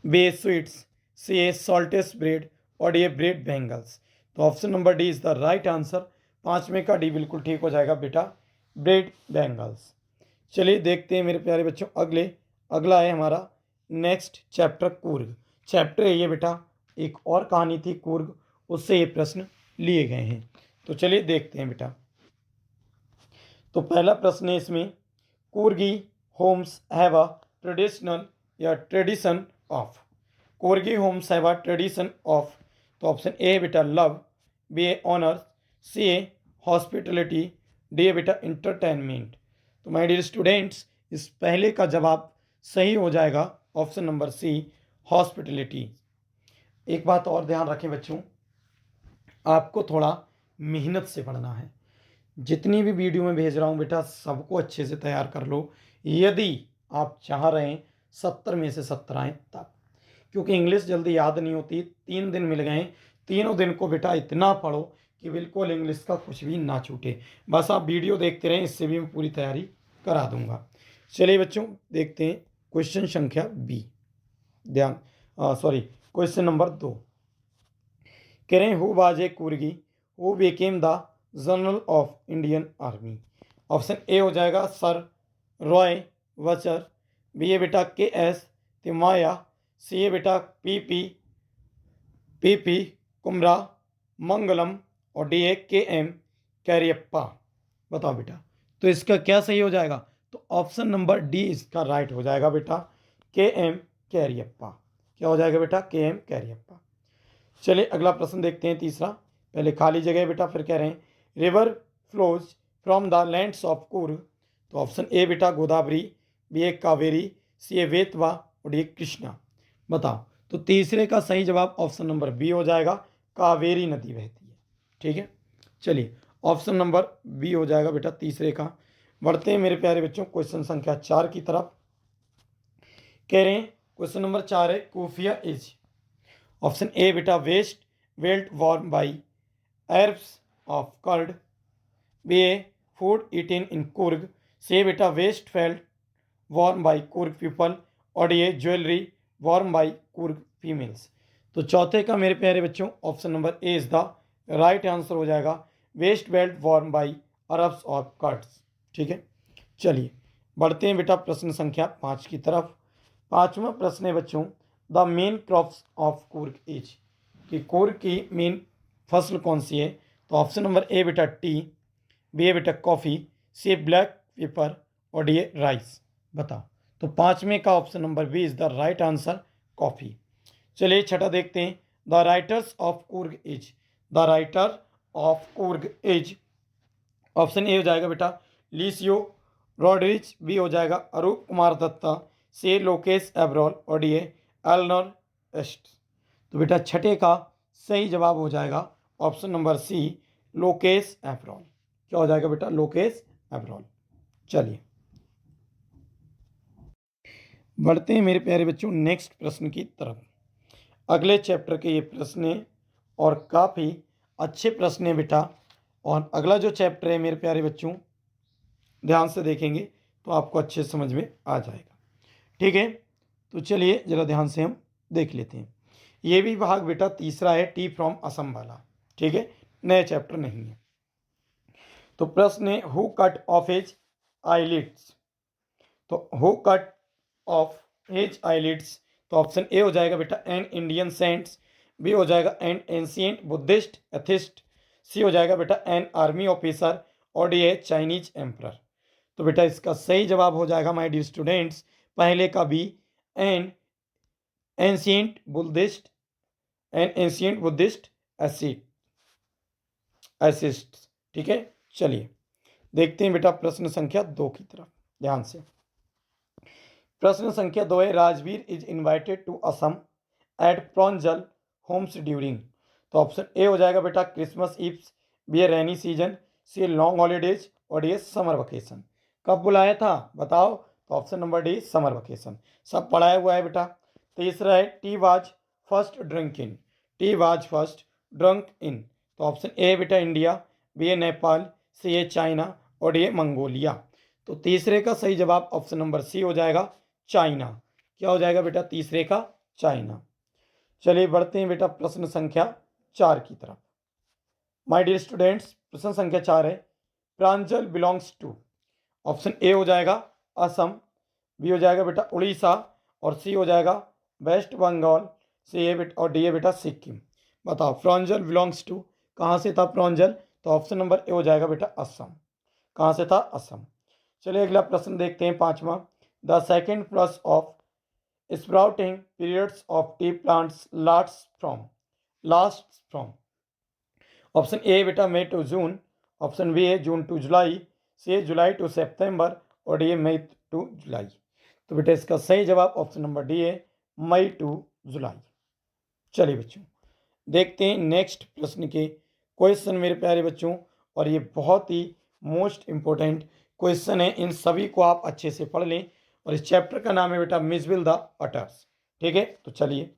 बी स्वीट्स, सी ए सॉल्टेस ब्रेड, और डी ब्रेड बैंगल्स। तो option number D is the right answer, पांचवें का डी बिल्कुल ठीक हो जाएगा बेटा, ब्रेड बैंगल्स। चलिए देखते हैं मेरे प्यारे बच्चों अगला है हमारा नेक्स्ट चैप्टर कूर्ग। चैप्टर है ये बेटा, एक और कहानी थी कूर्ग, उससे ये प्रश्न लिए गए हैं। तो चलिए देखते हैं बेटा। तो पहला प्रश्न है इसमें, Coorgi homes have a traditional या tradition of, Coorgi homes have a tradition of. तो ऑप्शन ए बेटा लव, बी ए ऑनर, सी ए हॉस्पिटलिटी, डी ए बेटा इंटरटेनमेंट। तो माय डियर स्टूडेंट्स, इस पहले का जवाब सही हो जाएगा ऑप्शन नंबर सी, हॉस्पिटलिटी। एक बात और ध्यान रखें बच्चों, आपको थोड़ा मेहनत से पढ़ना है। जितनी भी वीडियो में भेज रहा हूँ बेटा सबको अच्छे से तैयार कर लो, यदि आप चाह रहे हैं 70 में से 70 आएँ तब, क्योंकि इंग्लिश जल्दी याद नहीं होती। 3 दिन मिल गए, तीनों दिन को बेटा इतना पढ़ो कि बिल्कुल इंग्लिश का कुछ भी ना छूटे। बस आप वीडियो देखते रहें, इससे भी मैं पूरी तैयारी करा दूंगा। चलिए बच्चों देखते हैं क्वेश्चन संख्या बी, ध्यान सॉरी क्वेश्चन नंबर 2। कह रहे हैं who was a कुर्गी who became the general of Indian army. Option A हो जाएगा सर रॉय वचर, बी ए बेटा के एस तिमाया, सी ए बेटा पी पी कुमरा मंगलम, और डी ए के एम कैरियप्पा। बताओ बेटा, तो इसका क्या सही हो जाएगा? तो ऑप्शन नंबर डी इसका राइट हो जाएगा बेटा, के एम कैरियप्पा। क्या हो जाएगा बेटा? के एम कैरियप्पा। चलिए अगला प्रश्न देखते हैं, तीसरा। पहले खाली जगह बेटा, फिर कह रहे हैं river flows from the lands of Coorg. तो ऑप्शन ए बेटा गोदावरी, बी ए कावेरी, सी ए वेतवा, और डी ए कृष्णा। बताओ, तो तीसरे का सही जवाब ऑप्शन नंबर बी हो जाएगा, कावेरी नदी बहती है। ठीक है, चलिए ऑप्शन नंबर बी हो जाएगा बेटा तीसरे का। बढ़ते हैं मेरे प्यारे बच्चों क्वेश्चन संख्या 4 की तरफ। कह रहे हैं क्वेश्चन नंबर 4 है कूफिया इज। ऑप्शन ए बेटा waist belt worn by Arabs of Coorg, B a food eaten in Coorg, C बेटा waist belt worn by Coorg people, और D a jewellery worn by Coorg females. तो चौथे का मेरे प्यारे बच्चों option number A is the right answer हो जाएगा, waist belt worn by Arabs of Coorgs. ठीक है, चलिए बढ़ते हैं बेटा प्रश्न संख्या 5 की तरफ। पांचवा प्रश्न है बच्चों, the main crops of Coorg is, कि कुर्ग की मेन फसल कौन सी है? तो ऑप्शन नंबर ए बेटा टी, बी ए बेटा कॉफ़ी, सी ब्लैक पेपर, और डी ए राइस। बताओ, तो पांचवें का option number B is the right answer, coffee. चलिए छठा देखते हैं, the writers of Coorg is, the writer of Coorg is. Option A हो जाएगा बेटा लिसियो रॉड्रिज, बी हो जाएगा अरूप कुमार दत्ता, सी लोकेश एब्रॉल, और डी ए एलनर एस्ट। तो बेटा छठे का सही जवाब हो जाएगा ऑप्शन नंबर सी, लोकेश एब्रॉल। क्या हो जाएगा बेटा? लोकेश एब्रॉल। चलिए बढ़ते हैं मेरे प्यारे बच्चों नेक्स्ट प्रश्न की तरफ। अगले चैप्टर के ये प्रश्न हैं और काफ़ी अच्छे प्रश्न हैं बेटा। और अगला जो चैप्टर है मेरे प्यारे बच्चों, ध्यान से देखेंगे तो आपको अच्छे समझ में आ जाएगा। ठीक है, तो चलिए ज़रा ध्यान से हम देख लेते हैं। ये भी भाग बेटा तीसरा है, टी फ्रॉम असम वाला। ठीक है, नया चैप्टर नहीं है। तो प्रश्न है who cut off his eyelids. तो who cut off his eyelids. तो ऑप्शन ए हो जाएगा बेटा एन इंडियन सेंट्स, बी हो जाएगा an ancient Buddhist atheist, C हो जाएगा बेटा एन आर्मी ऑफिसर, और डी है चाइनीज एम्परर। तो बेटा इसका सही जवाब हो जाएगा माय डियर स्टूडेंट्स पहले का B, an ancient Buddhist, an ancient Buddhist assist. ठीक है, चलिए देखते हैं बेटा प्रश्न संख्या 2 की तरफ ध्यान से। प्रश्न संख्या 2 है Rajvir is invited to Assam at Pranjol homes during. तो ऑप्शन ए हो जाएगा बेटा Christmas eves, B a rainy season, C long holidays, और डी समर वेकेशन। कब बुलाया था बताओ? तो option number D summer vacation. सब पढ़ाया हुआ है बेटा। तीसरा है tea was first drink in, tea was first drunk in. तो ऑप्शन ए बेटा इंडिया, बी ए नेपाल, सी ए चाइना, और डी ए मंगोलिया। तो तीसरे का सही जवाब ऑप्शन नंबर सी हो जाएगा, चाइना। क्या हो जाएगा बेटा? तीसरे का चाइना। चलिए बढ़ते हैं बेटा प्रश्न संख्या 4 की तरफ। माय डियर स्टूडेंट्स प्रश्न संख्या 4 है प्रांजल बिलोंग्स टू। ऑप्शन ए हो जाएगा असम, बी हो जाएगा बेटा उड़ीसा, और सी हो जाएगा वेस्ट बंगाल, सी ए बेटा, और डी ए बेटा सिक्किम। बताओ प्रांजल बिलोंग्स टू कहाँ से था प्रांजल? तो ऑप्शन नंबर ए हो जाएगा बेटा असम। कहाँ से था? असम। चलिए अगला प्रश्न देखते हैं, पांचवा। The second plus of sprouting periods of T plants last from. Option A बेटा मई टू जून, ऑप्शन बी है जून टू जुलाई, सी है जुलाई टू सितंबर, और डी है मई टू जुलाई। तो बेटा इसका सही जवाब ऑप्शन नंबर डी है मई टू जुलाई। चलिए बच्चों देखते हैं नेक्स्ट प्रश्न के क्वेश्चन मेरे प्यारे बच्चों, और ये बहुत ही मोस्ट इंपॉर्टेंट क्वेश्चन है, इन सभी को आप अच्छे से पढ़ लें। और इस चैप्टर का नाम है बेटा मिसविल द अटर्स। ठीक है, तो चलिए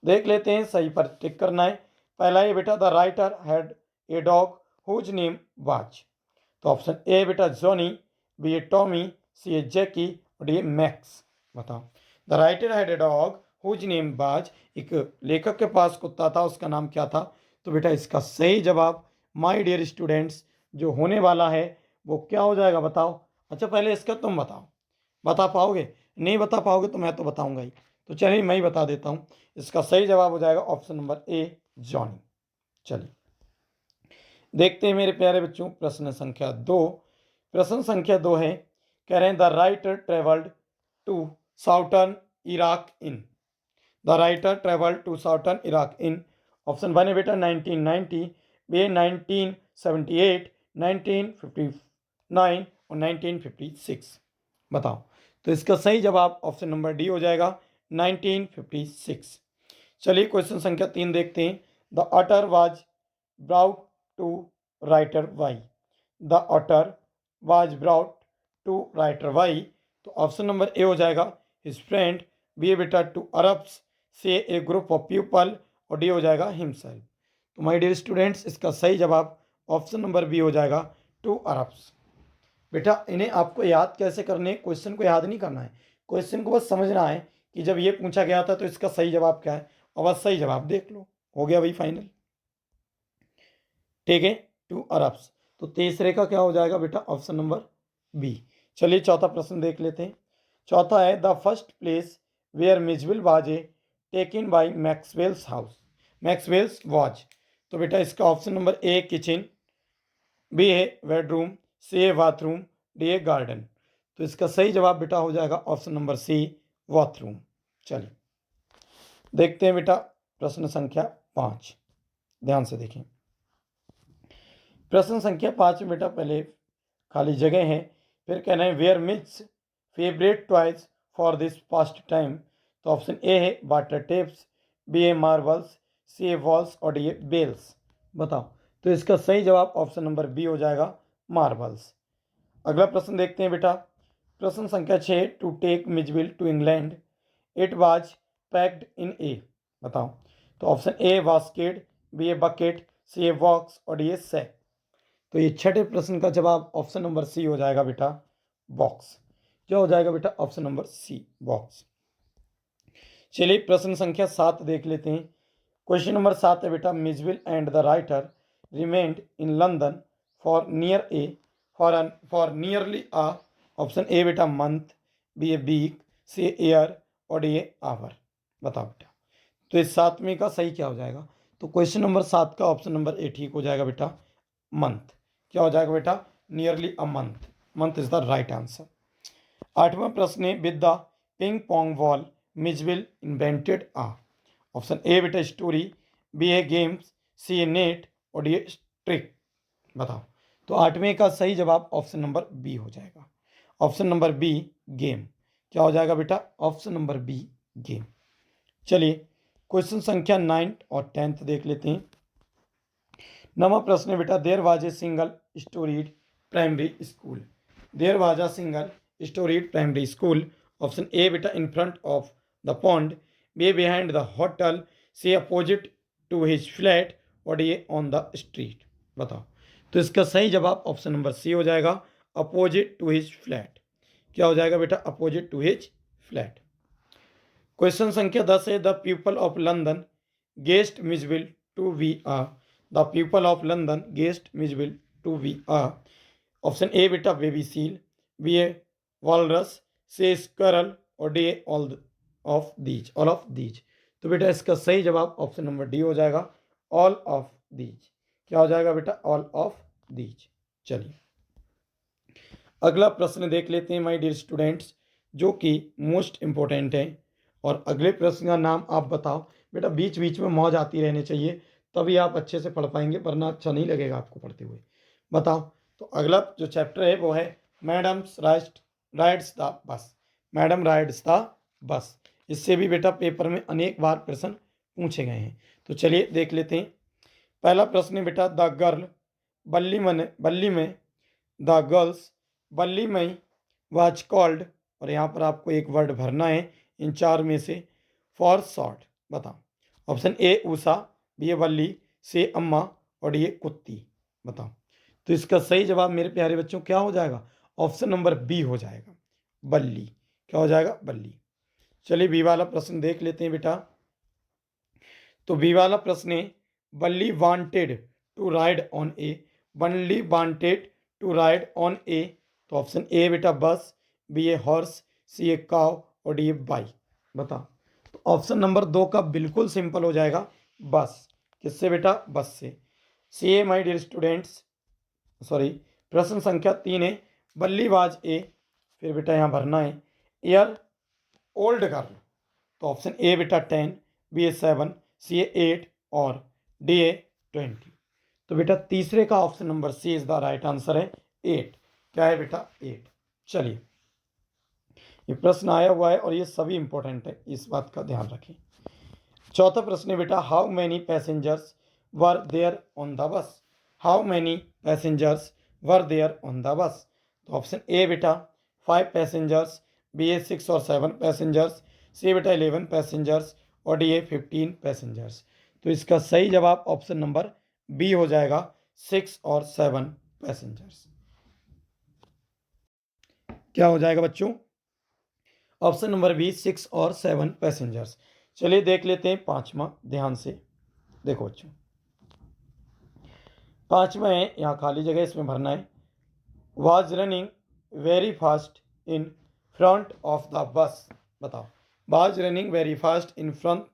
देख लेते हैं, सही पर टिक करना है। पहला ये बेटा the writer had a dog whose name was. तो ऑप्शन ए बेटा Johnny, B a Tommy, C a Jackie, और डी ए मैक्स। बताओ। The writer had a dog whose name was, एक लेखक के पास कुत्ता था, उसका नाम क्या था? तो बेटा इसका सही जवाब माय डियर स्टूडेंट्स जो होने वाला है वो क्या हो जाएगा बताओ। अच्छा पहले इसका तुम बताओ, बता पाओगे? नहीं बता पाओगे तो मैं तो बताऊंगा ही। तो चलिए मैं ही बता देता हूँ, इसका सही जवाब हो जाएगा ऑप्शन नंबर ए जॉनी। चलिए देखते हैं मेरे प्यारे बच्चों प्रश्न संख्या 2। प्रश्न संख्या 2 है, कह रहे हैं the writer travelled to southern Iraq in. The writer travelled to southern Iraq in. Option 1 है बेटा 1990, बी 1978, 1959 और 1956। बताओ। तो इसका सही जवाब ऑप्शन नंबर डी हो जाएगा 1956। चलिए क्वेश्चन संख्या 3 देखते हैं। The otter was brought to writer why. The otter was brought to writer why. तो ऑप्शन नंबर ए हो जाएगा हिज फ्रेंड, बी ए बेटा two Arabs, C a group of people, और डी हो जाएगा हिमसेल्फ। तो माय डियर स्टूडेंट्स इसका सही जवाब ऑप्शन नंबर बी हो जाएगा टू अरब्स। बेटा इन्हें आपको याद कैसे करने, क्वेश्चन को याद नहीं करना है, क्वेश्चन को बस समझना है कि जब ये पूछा गया था तो इसका सही जवाब क्या है, और बस सही जवाब देख लो, हो गया भाई फाइनल। ठीक है, टू अरब्स। तो तीसरे का क्या हो जाएगा बेटा ऑप्शन नंबर बी। चलिए चौथा प्रश्न देख लेते हैं। चौथा है the first place where Mijbil was a taken by Maxwell's house. Maxwell's was. तो बेटा इसका option number A kitchen, B है बेडरूम, सी है बाथरूम, डी है गार्डन। तो इसका सही जवाब बेटा हो जाएगा ऑप्शन नंबर सी बाथरूम। चलिए देखते हैं बेटा प्रश्न संख्या 5, ध्यान से देखें। प्रश्न संख्या 5 में बेटा पहले खाली जगह है, फिर कहना है were Mij's favourite toys for this pastime. तो ऑप्शन ए है वाटर टेप्स, बी है मार्बल्स, सी है वॉल्स, और डी है बेल्स। बताओ। तो इसका सही जवाब ऑप्शन नंबर बी हो जाएगा मार्बल्स। अगला प्रश्न देखते हैं बेटा। प्रश्न संख्या 6 to take Mijbil to England it was packed in a. बताओ। तो option A basket, B a bucket, C a box, और डी ए सैक। तो ये छठे प्रश्न का जवाब ऑप्शन नंबर सी हो जाएगा बेटा बॉक्स। क्या हो जाएगा बेटा ऑप्शन नंबर सी बॉक्स। चलिए प्रश्न संख्या 7 देख लेते हैं। क्वेश्चन नंबर 7 है बेटा मिजविल and the writer remained in London for nearly आ। ऑप्शन ए बेटा month, B a week, C a year, और डी ए आवर। बताओ बेटा। तो इस 7वें का सही क्या हो जाएगा? तो क्वेश्चन नंबर 7 का ऑप्शन नंबर ए ठीक हो जाएगा बेटा मंथ। क्या हो जाएगा बेटा nearly a month. Month is the right answer. 8वां प्रश्न है with the ping pong ball Mijbil invented a. Option A बेटा स्टोरी, बी है गेम्स, सी है नेट, और डी है ट्रिक। बताओ। तो 8वें का सही जवाब ऑप्शन नंबर बी हो जाएगा। Option number B game. क्या हो जाएगा बेटा ऑप्शन नंबर बी गेम। चलिए क्वेश्चन संख्या 9 और 10 देख लेते हैं। 9वां प्रश्न है बेटा there was a single storeyed primary school. There was a single storeyed primary school. Option A बेटा in front of the pond, B behind the hotel, C opposite to his flat, और डी ऑन द स्ट्रीट। बताओ। तो इसका सही जवाब option number C हो जाएगा opposite to his flat. क्या हो जाएगा बेटा opposite to his flat. Question संख्या 10 है the people of London guessed Mijbil to be a. The people of London guessed Mijbil to be a. Option A बेटा baby seal, B a walrus, C squirrel, और D all of these. तो बेटा इसका सही जवाब option number D हो जाएगा all of these. क्या हो जाएगा बेटा ऑल ऑफ दीज। चलिए अगला प्रश्न देख लेते हैं माय डियर स्टूडेंट्स, जो कि मोस्ट इम्पोर्टेंट है। और अगले प्रश्न का नाम आप बताओ। बेटा बीच बीच में मौज आती रहनी चाहिए, तभी आप अच्छे से पढ़ पाएंगे, वरना अच्छा नहीं लगेगा आपको पढ़ते हुए। बताओ। तो अगला जो चैप्टर है वो है madams rides the bus. Madam rides the bus. इससे भी बेटा पेपर में अनेक बार प्रश्न पूछे गए हैं। तो चलिए देख लेते हैं। पहला प्रश्न है बेटा, द गर्ल बल्ली में द गर्ल्स बल्ली में वाज कॉल्ड, और यहाँ पर आपको एक वर्ड भरना है इन चार में से, फॉर शॉर्ट। बताओ। ऑप्शन ए उषा, बी ए बल्ली, सी अम्मा, और डी ए कुत्ती। बताओ। तो इसका सही जवाब मेरे प्यारे बच्चों क्या हो जाएगा? ऑप्शन नंबर बी हो जाएगा, बल्ली। क्या हो जाएगा? बल्ली। चलिए बी वाला प्रश्न देख लेते हैं बेटा। तो बी वाला प्रश्न है, बल्ली वांटेड टू राइड ऑन ए। बल्ली वांटेड टू राइड ऑन ए। तो ऑप्शन ए बेटा बस, बी ए हॉर्स, सी ए काव, और डी ए बाइक। बताओ। तो ऑप्शन नंबर 2 का बिल्कुल सिंपल हो जाएगा, बस। किससे बेटा? बस से। सी ए माई डियर स्टूडेंट्स, सॉरी, प्रश्न संख्या 3 है, बल्ली वाज ए, फिर बेटा यहाँ भरना है ईयर ओल्ड गर्ल। तो ऑप्शन ए बेटा 10, बी ए 7, सी ए 8, और डी ए 20। तो बेटा तीसरे का option number C is the right answer है, 8। क्या है बेटा? 8। चलिए, ये प्रश्न आया हुआ है और ये सभी इंपॉर्टेंट है, इस बात का ध्यान रखें। चौथा प्रश्न है बेटा, how many passengers were there on the bus. How many passengers were there on the bus. तो ऑप्शन ए बेटा 5 पैसेंजर्स, बी ए 6 और 7 पैसेंजर्स, सी बेटा 11 पैसेंजर्स, और डी ए 15 पैसेंजर्स। तो इसका सही जवाब ऑप्शन नंबर बी हो जाएगा, 6 और 7 पैसेंजर्स। क्या हो जाएगा बच्चों? ऑप्शन नंबर बी, 6 और 7 पैसेंजर्स। चलिए देख लेते हैं पांचवा, ध्यान से देखो बच्चों। पांचवा है, यहाँ खाली जगह इसमें भरना है, was running very fast in front of the bus. बताओ। Was running very fast in front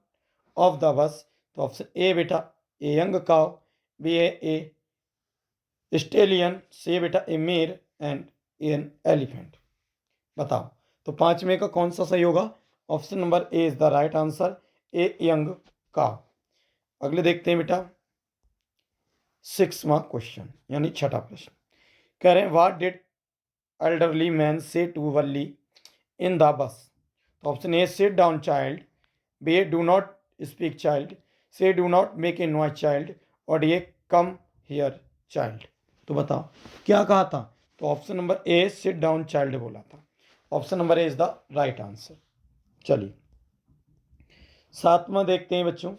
of the bus. तो ऑप्शन ए बेटा a young cow, B a stallion, C बेटा ए मेर, एंड एन एलिफेंट। बताओ। तो पांचवें का कौन सा सही होगा? Option number A is the right answer, A young काव। अगले देखते हैं बेटा 6वां क्वेश्चन, यानी छठा प्रश्न। कह रहे हैं, what did elderly man say to Valli in the bus. तो option A sit down child, B A do not speak child, C do not make a noise child, और D A come here child. तो बताओ क्या कहा था? तो option number A sit down child बोला था। Option number A is the right answer. चलिए 7वां देखते हैं बच्चों।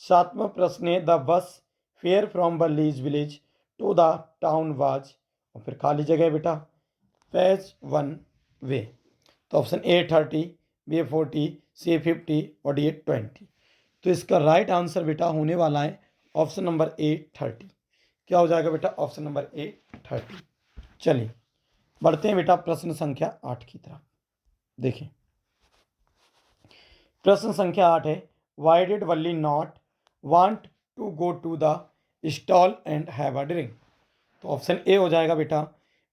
7वां प्रश्न है, the bus fare from Valli's village to the town was, और फिर खाली जगह बेटा पेज 1 वे। तो ऑप्शन ए 30, बी ए 40, सी ए 50, और डी ए 20। तो इसका राइट आंसर बेटा होने वाला है ऑप्शन नंबर ए 30। क्या हो जाएगा बेटा? ऑप्शन नंबर ए 30। चलिए बढ़ते हैं बेटा प्रश्न संख्या 8 की तरफ। देखें प्रश्न संख्या 8 है, why did Valli not want to go to the stall and have a drink. तो ऑप्शन ए हो जाएगा बेटा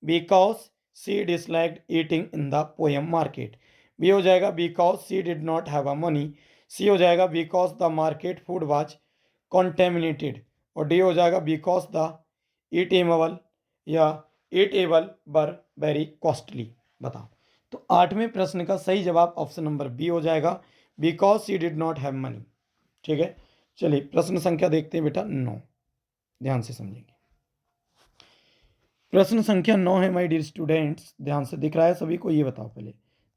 because she disliked eating in the poem market, B हो जाएगा because she did not have a money, C हो जाएगा because the market food was contaminated, और D हो जाएगा बिकॉज द ईटेबल या ईटेबल वर वेरी कॉस्टली। बताओ। तो 8वें प्रश्न का सही जवाब ऑप्शन नंबर बी हो जाएगा, because she did not have money. ठीक है। चलिए प्रश्न संख्या देखते हैं बेटा 9, ध्यान से समझेंगे। प्रश्न संख्या 9 है माय डियर स्टूडेंट्स, ध्यान से दिख रहा है सभी को? ये बताओ पहले,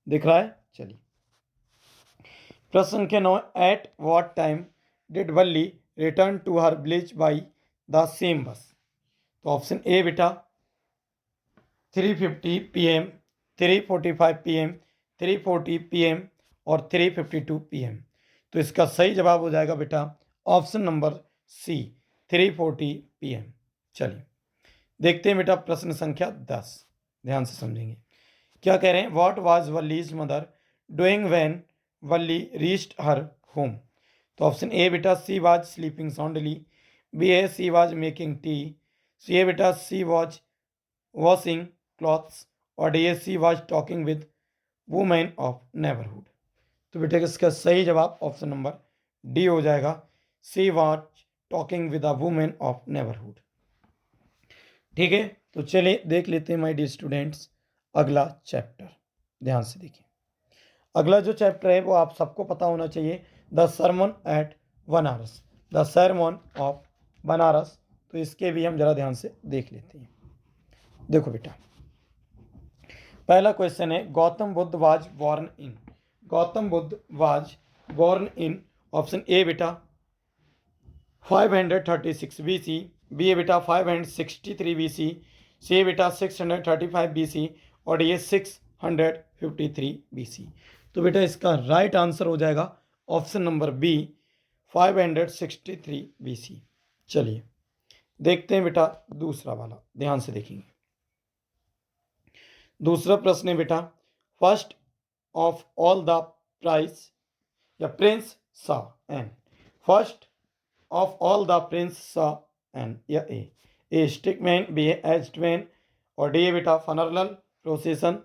दिख रहा है? चलिए प्रश्न संख्या 9, at what time did Valli return to her village by the same bus. तो ऑप्शन ए बेटा 3:50 PM, 3:45 PM, 3:40 PM, और 3:52 PM। तो इसका सही जवाब हो जाएगा बेटा ऑप्शन नंबर सी, 3:40 PM। चलिए देखते हैं बेटा प्रश्न संख्या 10, ध्यान से समझेंगे। क्या कह रहे हैं? What was Valli's mother doing when Valli reached her home. तो ऑप्शन ए बेटा सी was sleeping soundly, B A she was making tea, C ए बेटा सी वाज वॉशिंग क्लॉथ्स, और D she was talking with women of neighbourhood. तो बेटा इसका सही जवाब option number D हो जाएगा, she was talking with a women of neighbourhood. ठीक है, तो चलिए देख लेते हैं माय डियर स्टूडेंट्स अगला चैप्टर। ध्यान से देखिए, अगला जो चैप्टर है वो आप सबको पता होना चाहिए, the sermon at Banaras, the sermon of Banaras. तो इसके भी हम जरा ध्यान से देख लेते हैं। देखो बेटा, पहला क्वेश्चन है, Gautam Buddha was born in, Gautam Buddha was born in, option A बेटा 536 BC, बी ए बेटा 563 BC, सी ए बेटा 635 BC और ये 653 BC। तो बेटा इसका राइट आंसर हो जाएगा ऑप्शन नंबर बी 563 BC। चलिए देखते हैं बेटा दूसरा वाला, ध्यान से देखेंगे। दूसरा प्रश्न है बेटा, first of all the price या प्रिंस सा एन, first of all the prince सा एन, या ए स्टिकमैन, बी एजमैन और डी बेटा फनरल प्रोसेसन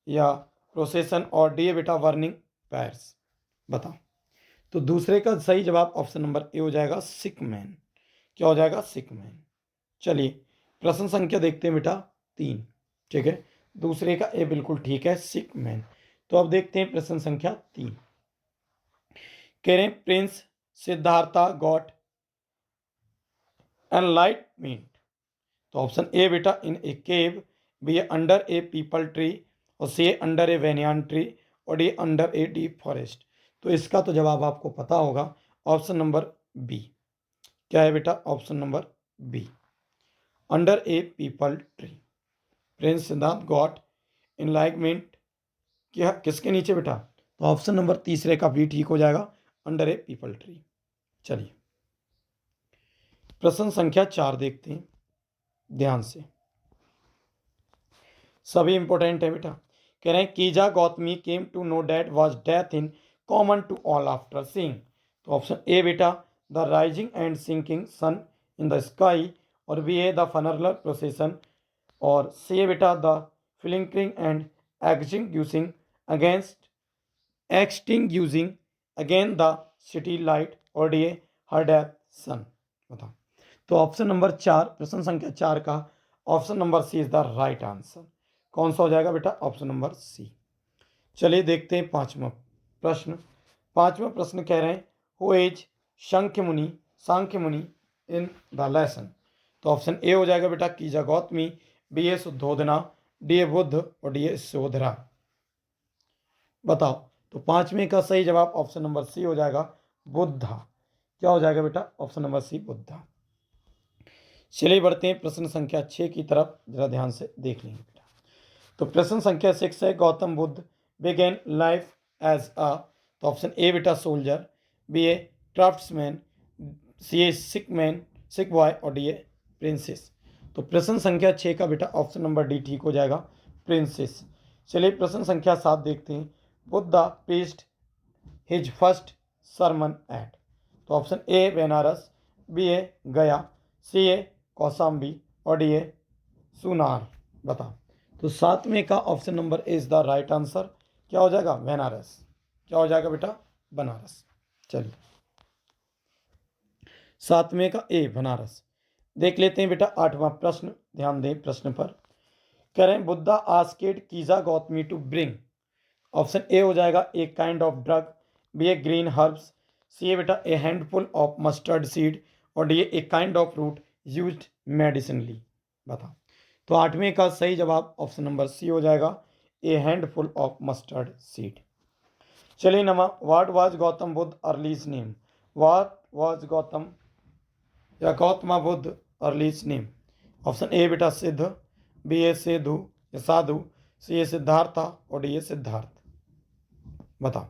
या प्रोसेसन और डी बेटा वर्निंग पैर्स। बताओ। तो दूसरे का सही जवाब ऑप्शन नंबर ए हो जाएगा, सिकमैन। क्या हो जाएगा? सिकमैन। चलिए प्रश्न संख्या देखते हैं बेटा 3। ठीक है, दूसरे का ए बिल्कुल ठीक है, सिकमैन। तो अब देखते हैं प्रश्न संख्या 3। कह रहे हैं प्रिंस सिद्धार्था गॉट एनलाइटमेंट। तो ऑप्शन ए बेटा in a cave, B under a peepal tree और C under a banyan tree और D under a deep forest. तो इसका तो जवाब आपको पता होगा, ऑप्शन नंबर बी। क्या है बेटा? Option number B, under a peepal tree. Prince Siddharth got enlightenment क्या किसके नीचे बेटा? तो ऑप्शन नंबर तीसरे का बी ठीक हो जाएगा, अंडर ए पीपल ट्री। चलिए प्रश्न संख्या 4 देखते हैं ध्यान से, सभी इंपॉर्टेंट है बेटा। कह रहे हैं Kisa Gotami came to know that was death in common to all after seeing. तो ऑप्शन ए बेटा the rising and sinking sun in the sky और B A the funeral procession और सी बेटा the flickering and extinguishing against extinguishing again the city light और D her death son. बताओ। तो option number 4, प्रश्न संख्या 4 का option number C is the right answer. कौन सा हो जाएगा बेटा? Option number C. चलिए देखते हैं पांचवा प्रश्न। पांचवा प्रश्न कह रहे हैं who is Sankhya Muni in the lesson. तो ऑप्शन ए हो जाएगा बेटा Kisa Gotami, B A Shuddhodana, D A Buddha और डी ए शोधरा। बताओ। तो पांचवें का सही जवाब ऑप्शन नंबर सी हो जाएगा, बुद्धा। क्या हो जाएगा बेटा? Option number C, Buddha. चलिए बढ़ते हैं प्रश्न संख्या 6 की तरफ, जरा ध्यान से देख लेंगे बेटा। तो प्रश्न संख्या 6 है Gautam Buddha began life as a. तो ऑप्शन ए बेटा soldier, B a craftsman, C a sick boy और डी ए प्रिंसेस। तो प्रश्न संख्या 6 का बेटा ऑप्शन नंबर डी ठीक हो जाएगा, प्रिंसेस। चलिए प्रश्न संख्या 7 देखते हैं, Buddha preached his first sermon at. तो option A Benaras, B a Gaya, C ए कौशाम्बी और डी ए सुनार। बताओ। तो 7वें का option number A is the right answer. क्या हो जाएगा? बनारस। क्या हो जाएगा बेटा? बनारस। चलिए 7वें का ए बनारस। देख लेते हैं बेटा 8वां प्रश्न, ध्यान दें प्रश्न पर। कह रहे हैं Buddha asked Kisa Gotami to bring. Option A हो जाएगा A kind of drug, B A green herbs, C ए बेटा a handful of mustard seed और D A kind of root used medicinally. बताओ। तो 8वें का सही जवाब ऑप्शन नंबर सी हो जाएगा, a handful of mustard seed. चलिए नमा, what was Gautam Buddha earlier's name. What was Gautam या Gautam Buddha earlier's name. Option A बेटा सिद्ध, बी ए सेधु या साधु, सी ए सिद्धार्था और डी ए सिद्धार्थ। बताओ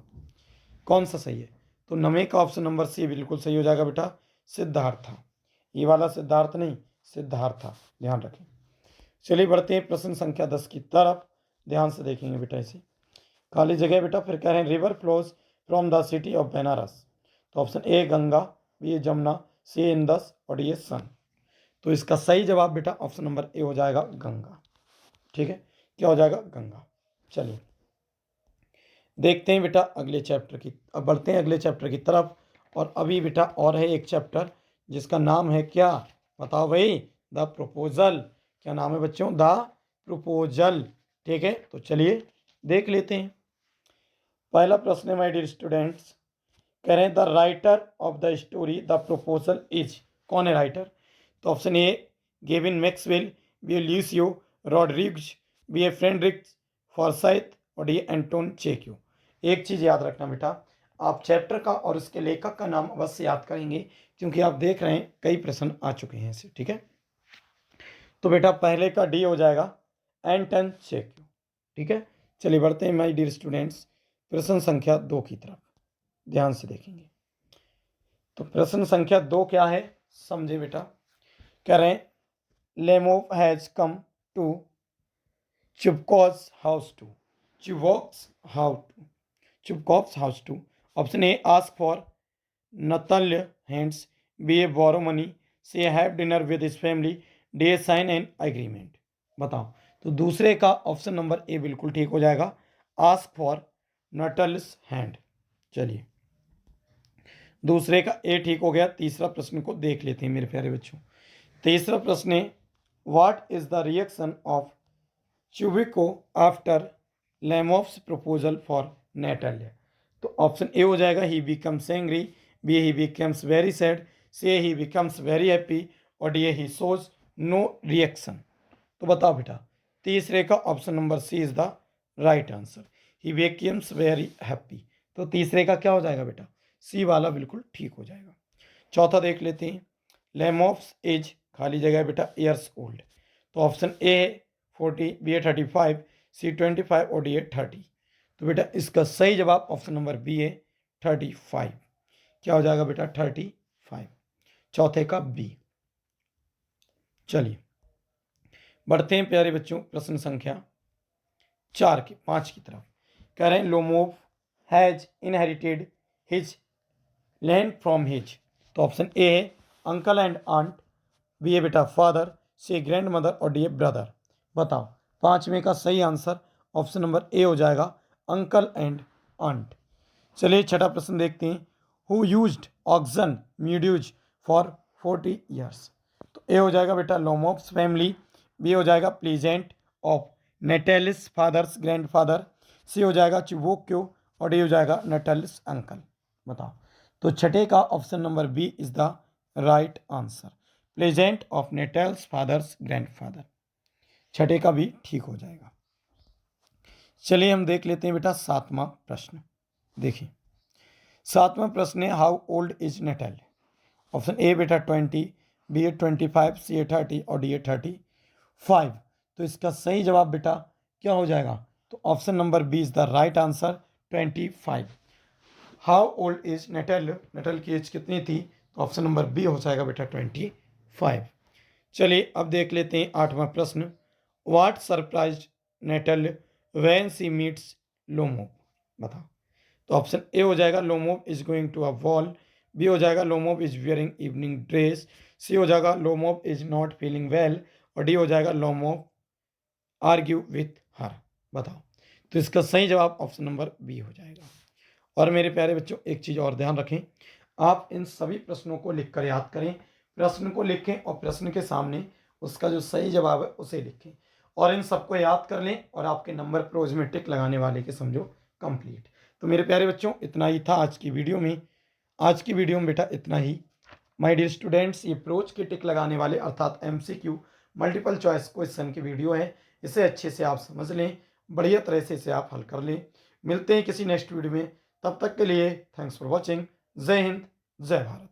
कौन सा सही है? तो 9वें का ऑप्शन नंबर सी बिल्कुल सही हो जाएगा बेटा, सिद्धार्था। ये वाला सिद्धार्थ नहीं, सिद्धार्था, ध्यान रखें। चलिए बढ़ते हैं प्रश्न संख्या 10 की तरफ, ध्यान से देखेंगे बेटा इसे। खाली जगह बेटा फिर कह रहे हैं river flows from the city of Banaras. तो option A Ganga, B A Jamuna, C Indus और डी ए सन। तो इसका सही जवाब बेटा ऑप्शन नंबर ए हो जाएगा, गंगा। ठीक है, क्या हो जाएगा? गंगा। चलिए देखते हैं बेटा अगले चैप्टर की, अब बढ़ते हैं अगले चैप्टर की तरफ। और अभी बेटा और है एक चैप्टर जिसका नाम है क्या? बताओ भाई। The proposal. क्या नाम है बच्चों? The proposal. ठीक है, तो चलिए देख लेते हैं। पहला प्रश्न है माय डियर स्टूडेंट्स, कह रहे हैं the writer of the story the proposal is. कौन है राइटर? तो option A Gavin Maxwell, B A Lucio Rodrigues, B A Frederick Forsyth और डी एंटोन चेक्यू। एक चीज़ याद रखना बेटा, आप चैप्टर का और उसके लेखक का नाम अवश्य याद करेंगे, क्योंकि आप देख रहे हैं कई प्रश्न आ चुके हैं इससे। ठीक है, तो बेटा पहले का डी हो जाएगा एंटन चेक्यू। ठीक है, चलिए बढ़ते हैं माय डियर स्टूडेंट्स प्रश्न संख्या 2 की तरफ, ध्यान से देखेंगे। तो प्रश्न संख्या 2 क्या है, समझे बेटा। कह रहे हैं Lomov has come to Chubukov's house to. Chubukov's how to Chubukov's house to. Option A ask for Natalya's hands, B A borrow money, C have dinner with his family, D A sign an agreement. बताओ। तो दूसरे का option number ए बिल्कुल ठीक हो जाएगा, ask for नटल्स hand. चलिए दूसरे का ए ठीक हो गया। तीसरा प्रश्न को देख लेते हैं मेरे प्यारे बच्चों। तीसरा प्रश्न है what is the reaction of Chubukov after Lomov's proposal for Natalya. तो ऑप्शन ए हो जाएगा he becomes angry, B he becomes very sad, C he becomes very happy और D he shows no reaction. तो बताओ बेटा, तीसरे का option number C is the right answer, he becomes very happy. तो तीसरे का क्या हो जाएगा बेटा? सी वाला बिल्कुल ठीक हो जाएगा। चौथा देख लेते हैं, लेमॉफ्स एज खाली जगह है बेटा ईयर्स ओल्ड। तो ऑप्शन ए 40, बी ए 35, सी 25 और डी ए 30। तो बेटा इसका सही जवाब ऑप्शन नंबर बी है 35। क्या हो जाएगा बेटा? 35, चौथे का बी। चलिए बढ़ते हैं प्यारे बच्चों प्रश्न संख्या 5 की तरफ। कह रहे हैं Lomov has inherited his land from his. तो ऑप्शन ए है अंकल एंड आंट, बी ए बेटा फादर, सी ग्रैंड मदर और डी ए ब्रदर। बताओ, पांचवें का सही आंसर ऑप्शन नंबर ए हो जाएगा अंकल एंड आंट। चलिए छठा प्रश्न देखते हैं, who used Oxen Meadows for 40 years. तो ए हो जाएगा बेटा लोमोव्स फैमिली, बी हो जाएगा प्लीजेंट ऑफ नेटेलिस फादर्स ग्रैंडफादर, सी हो जाएगा चिवोक्यो और डी हो जाएगा नेटेलिस अंकल। बताओ। तो छठे का option number B is the right answer, pleasant of Natalya's father's grandfather. छठे का भी ठीक हो जाएगा। चलिए हम देख लेते हैं बेटा 7वां प्रश्न। देखिए 7वां प्रश्न है how old is Nettle. Option A बेटा 20, बी ए 25, सी ए 30 और डी ए 35। तो इसका सही जवाब बेटा क्या हो जाएगा? तो option number B is the right answer 25। How old is Nettle, Nettle की एज कितनी थी? तो ऑप्शन नंबर बी हो जाएगा बेटा 25। चलिए अब देख लेते हैं 8वां प्रश्न, what surprise Natalya when she meets Lomov. बताओ। तो ऑप्शन ए हो जाएगा Lomov is going to a wall, B हो जाएगा Lomov is wearing evening dress, C हो जाएगा Lomov is not feeling well और डी हो जाएगा लोमोव आर्ग्यू विथ हर। बताओ। तो इसका सही जवाब ऑप्शन नंबर बी हो जाएगा। और मेरे प्यारे बच्चों एक चीज़ और ध्यान रखें, आप इन सभी प्रश्नों को लिखकर याद करें, प्रश्न को लिखें और प्रश्न के सामने उसका जो सही जवाब है उसे लिखें और इन सबको याद कर लें और आपके नंबर प्रोज में टिक लगाने वाले के समझो कंप्लीट। तो मेरे प्यारे बच्चों इतना ही था आज की वीडियो में। आज की वीडियो में बेटा इतना ही। माय डियर स्टूडेंट्स, ये प्रोज के टिक लगाने वाले अर्थात MCQ मल्टीपल चॉइस क्वेश्चन की वीडियो है, इसे अच्छे से आप समझ लें, बढ़िया तरह से इसे आप हल कर लें। मिलते हैं किसी नेक्स्ट वीडियो में, तब तक के लिए थैंक्स फॉर वॉचिंग। जय हिंद, जय भारत।